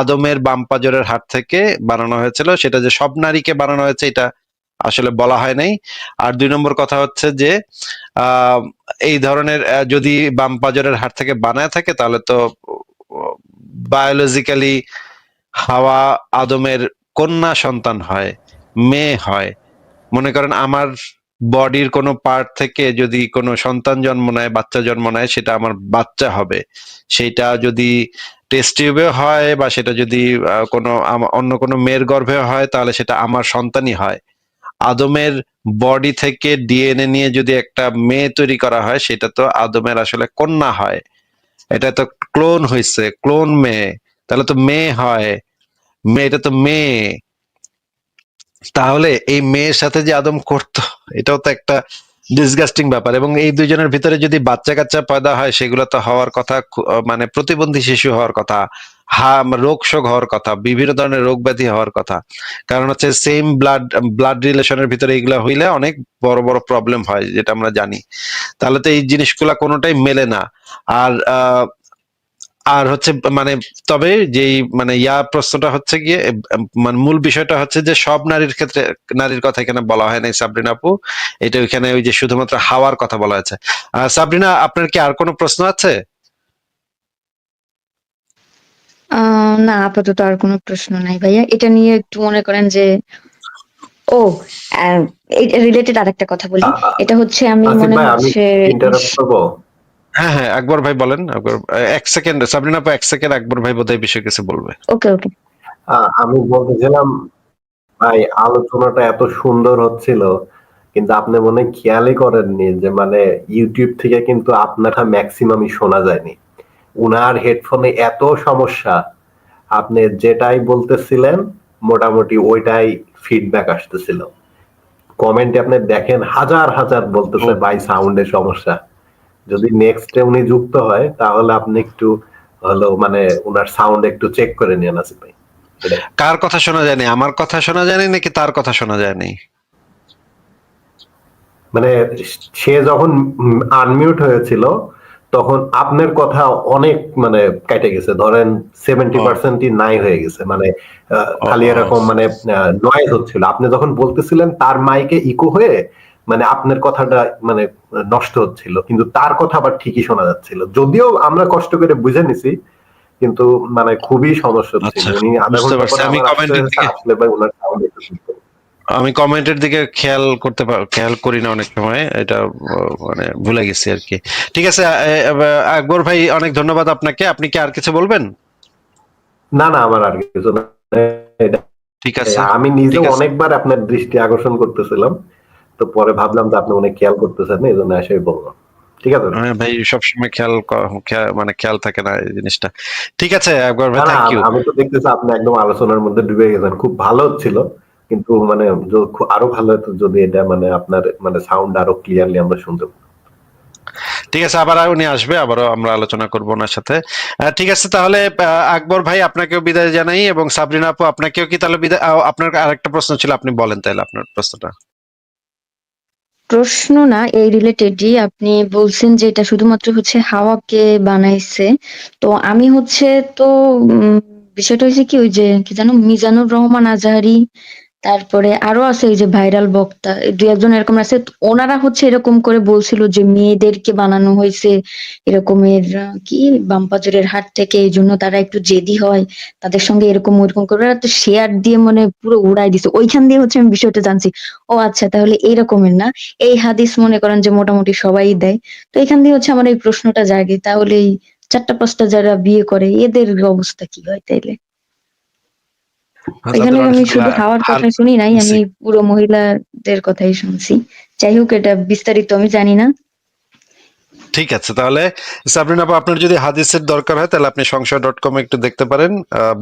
আদমের বাম পাজরের হাড় থেকে বানানো হয়েছিল, সেটা যে সব নারীকে বানানো হয়েছে এটা আসলে বলা হয় নাই। আর 2 নম্বর কথা হচ্ছে যে আহ এই ধরনের যদি বাম পাজরের হাড় থেকে বানায় থাকে, তাহলে তো বায়োলজিক্যালি হাওয়া আদমের কন্যা সন্তান হয়, মেয়ে হয়। মনে করেন আমার বডির কোনো পার্ট থেকে যদি কোনো সন্তান জন্ম নেয়, বাচ্চা জন্ম নেয়, সেটা আমার বাচ্চা হবে। সেটা যদি টেস্ট টিউবে হয় বা সেটা যদি কোনো অন্য কোনো মেয়ের গর্ভে হয়, তাহলে সেটা আমার সন্তানই হয়। আদমের বডি থেকে ডিএনএ নিয়ে যদি একটা মেয়ে তৈরি করা হয়, সেটা তো আদমের আসলে কন্যা হয়। এটা তো ক্লোন হয়েছে, ক্লোন মেয়ে, তাহলে তো মেয়ে হয়। এটা তো মেয়ে। তাহলে এই মেয়ের সাথে যে আদম করতো, এটাও তো একটা ডিসগাস্টিং ব্যাপার। এবং এই দুইজনের ভিতরে যদি বাচ্চা কাচ্চা পয়দা হয়, সেগুলো তো হওয়ার কথা মানে প্রতিবন্ধী শিশু হওয়ার কথা, রোগ শোক হওয়ার কথা, বিভিন্ন ধরনের রোগ ব্যাধি হওয়ার কথা। কারণ হচ্ছে সেম ব্লাড রিলেশনের ভিতরে এগুলা হইলে অনেক বড় বড় প্রবলেম হয়, যেটা আমরা জানি। তাহলে তো এই জিনিসগুলা কোনোটাই মেলে না। আর আর হচ্ছে মানে, তবে যেই মানে প্রশ্নটা হচ্ছে গিয়ে মানে মূল বিষয়টা হচ্ছে যে সব নারীর ক্ষেত্রে, নারীর কথা এখানে বলা হয় নাই সাবরিনা আপু। এটা ওইখানে ওই যে শুধুমাত্র হাওয়ার কথা বলা হয়েছে। সাবরিনা, আপনার কি আর কোনো প্রশ্ন আছে? না, আপাতত আর কোনো প্রশ্ন নাই ভাইয়া। এটা নিয়ে একটু মনে করেন যে, ও রিলেটেড আরেকটা কথা বলি। এটা হচ্ছে আমি আসিফ মনে ভাই, আমি হচ্ছে ইন্টারাপ্ট করবো? হ্যাঁ হ্যাঁ, আকবর ভাই বলেন। আকবর, 1 সেকেন্ড সাবরিনা আপু, 1 সেকেন্ড, আকবর ভাই বোধহয় এই বিষয়ে কিছু বলবে। ওকে ওকে। আমি বলতেছিলাম ভাই, আলোচনাটা এত সুন্দর হচ্ছিল, কিন্তু আপনি মনে হয় খেয়ালই করেননি যে মানে ইউটিউব থেকে কিন্তু আপনার ম্যাক্সিমামই শোনা যায়নি। উনার হেডফোনে এত সমস্যা, আপনি যেটাই বলতেছিলেন মোটামুটি ওইটাই ফিডব্যাক আসতেছিল। কমেন্টে আপনি দেখেন হাজার হাজার বলতেছে ভাই সাউন্ডের সমস্যা। যদি নেক্সটে উনি যুক্ত হয়, তাহলে আপনি একটু হলো মানে উনার সাউন্ড একটু চেক করে নিয়ে আসিফ ভাই, এটাই। কার কথা শোনা যায়নি? আমার কথা শোনা যায়নি নাকি তার কথা শোনা যায়নি? মানে সে যখন আনমিউট হয়েছিল, তখন আপনার কথা অনেক মানে কেটে গেছে, ধরেন 70% নাই হয়ে গেছে, মানে ও খালি ও এরকম মানে নয়েজ হচ্ছিল। আপনি যখন বলতেছিলেন তার মাইকে ইকো হয়ে মানে আপনার কথাটা মানে নষ্ট হচ্ছিল, কিন্তু তার কথা আবার ঠিকই শোনা যাচ্ছিল, যদিও আমরা কষ্ট করে বুঝে নিছি, কিন্তু মানে খুবই সমস্যা ছিল। আচ্ছা, উনি আধা বুঝতে ঘন্টা পারছি। পরে আমি আবার আসতে কমেন্টের হয়েছে, দিকে আসলে ভাই ওনার সাউন্ড একটু শুনতে। আমি কমেন্টের দিকে খেয়াল করি না অনেক সময়, এটা মানে ভুলে গেছি আর কি। ঠিক আছে, আকবর ভাই অনেক ধন্যবাদ আপনাকে। আপনি কি আর কিছু বলবেন? না না, আমার আর কিছু না। এটা ঠিক আছে, আমি ঠিক নিজেও আছে। অনেকবার আপনার দৃষ্টি আকর্ষণ করতেছিলাম, তো পরে ভাবলাম যে আপনি অনেক খেয়াল করতেছেন না, এই জন্য এসে বললাম। ঠিক আছে ভাই? হ্যাঁ ভাই, সবসময় মানে খেয়াল থাকে না এই জিনিসটা। ঠিক আছে আকবর না ভাই, না, থ্যাংক ইউ। আমি তো দেখতেছি আপনি একদম আলোচনার মধ্যে ডুবে গেছেন, খুব ভালো হচ্ছিল। কিন্তু মানে আরো ভালো হতো যদি এটা মানে আপনার মানে সাউন্ড আরো ক্লিয়ারলি আমরা শুনতে পাই। ঠিক আছে, আবার উনি আসবে, আবারও আমরা আলোচনা করবো ওনার সাথে। ঠিক আছে, তাহলে আকবর ভাই আপনাকেও বিদায় জানাই, এবং সাবরিনা আপু আপনাকেও কি তাহলে বিদায়। আপনার আরেকটা প্রশ্ন ছিল, আপনি বলেন তাহলে আপনার প্রশ্নটা। প্রশ্ন না, এই রিলেটেডই আপনি বলছেন যে এটা শুধুমাত্র হচ্ছে হাওয়াকে বানাইছে। তো আমি হচ্ছে, তো বিষয়টা হয়েছে কি, ওই যে কি জানো, মিজানুর রহমান আজহারি, তারপরে আরো আছে এই যে ভাইরাল বক্তা, এই দুই একজন এরকম আছে, তো ওনারা হচ্ছে এরকম করে বলছিল যে মেয়েদেরকে বানানো হয়েছে এরকমের, কি বাম্পাজরের হাট থেকে, এই জন্য তারা একটু জেদি হয়, তাদের সঙ্গে এরকম ওইরকম করে ওরা তো শেয়ার দিয়ে মানে পুরো উড়াই দিছে। ওইখান দিয়ে হচ্ছে আমি বিষয়টা জানছি। ও আচ্ছা, তাহলে এইরকমের না, এই হাদিস মনে করেন যে মোটামুটি সবাই দেয়। তো এখান দিয়ে হচ্ছে আমার এই প্রশ্নটা জাগে, তাহলে এই 4টা 5টা যারা বিয়ে করে এদের অবস্থা কি হয় তাইলে? এখানে তাদের আমি অনেকগুলা শুধু হাওয়ার হার কথাই শুনি নাই, আমি জি, পুরো মহিলাদের কথাই শুনছি। যাই হোক, এটা বিস্তারিত আমি জানি না। ঠিক আছে। তাহলে সাবরিনা আপু, আপনার যদি হাদিসের দরকার হয় তাহলে আপনি সংশয়.com একটু দেখতে পারেন,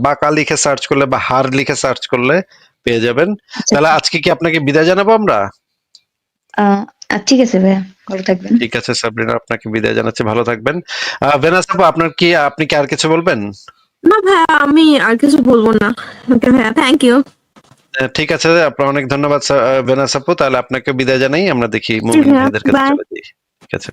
বাঁকা লিখে সার্চ করলে বা হার লিখে সার্চ করলে পেয়ে যাবেন। আচ্ছা তাহলে আচ্ছা। আজকে কি আপনাকে বিদায় জানাবো আমরা? ঠিক আছে ভাইয়া, ভালো থাকবেন। ঠিক আছে সাবরিনা, আপনাকে বিদায় জানাচ্ছি, ভালো থাকবেন। ভেনাস আপু, আপনি কি আর কিছু বলবেন? না ভাইয়া, আমি আর কিছু বলবো না। ওকে ভাইয়া, থ্যাংক ইউ। ঠিক আছে, আপনার অনেক ধন্যবাদ ভেনাস আপু। তাহলে আপনাকে বিদায় জানাই, আমরা দেখি জি মুমিন ভাইয়া, ভাইদের কাছে বাই। চলে যাই। ঠিক আছে।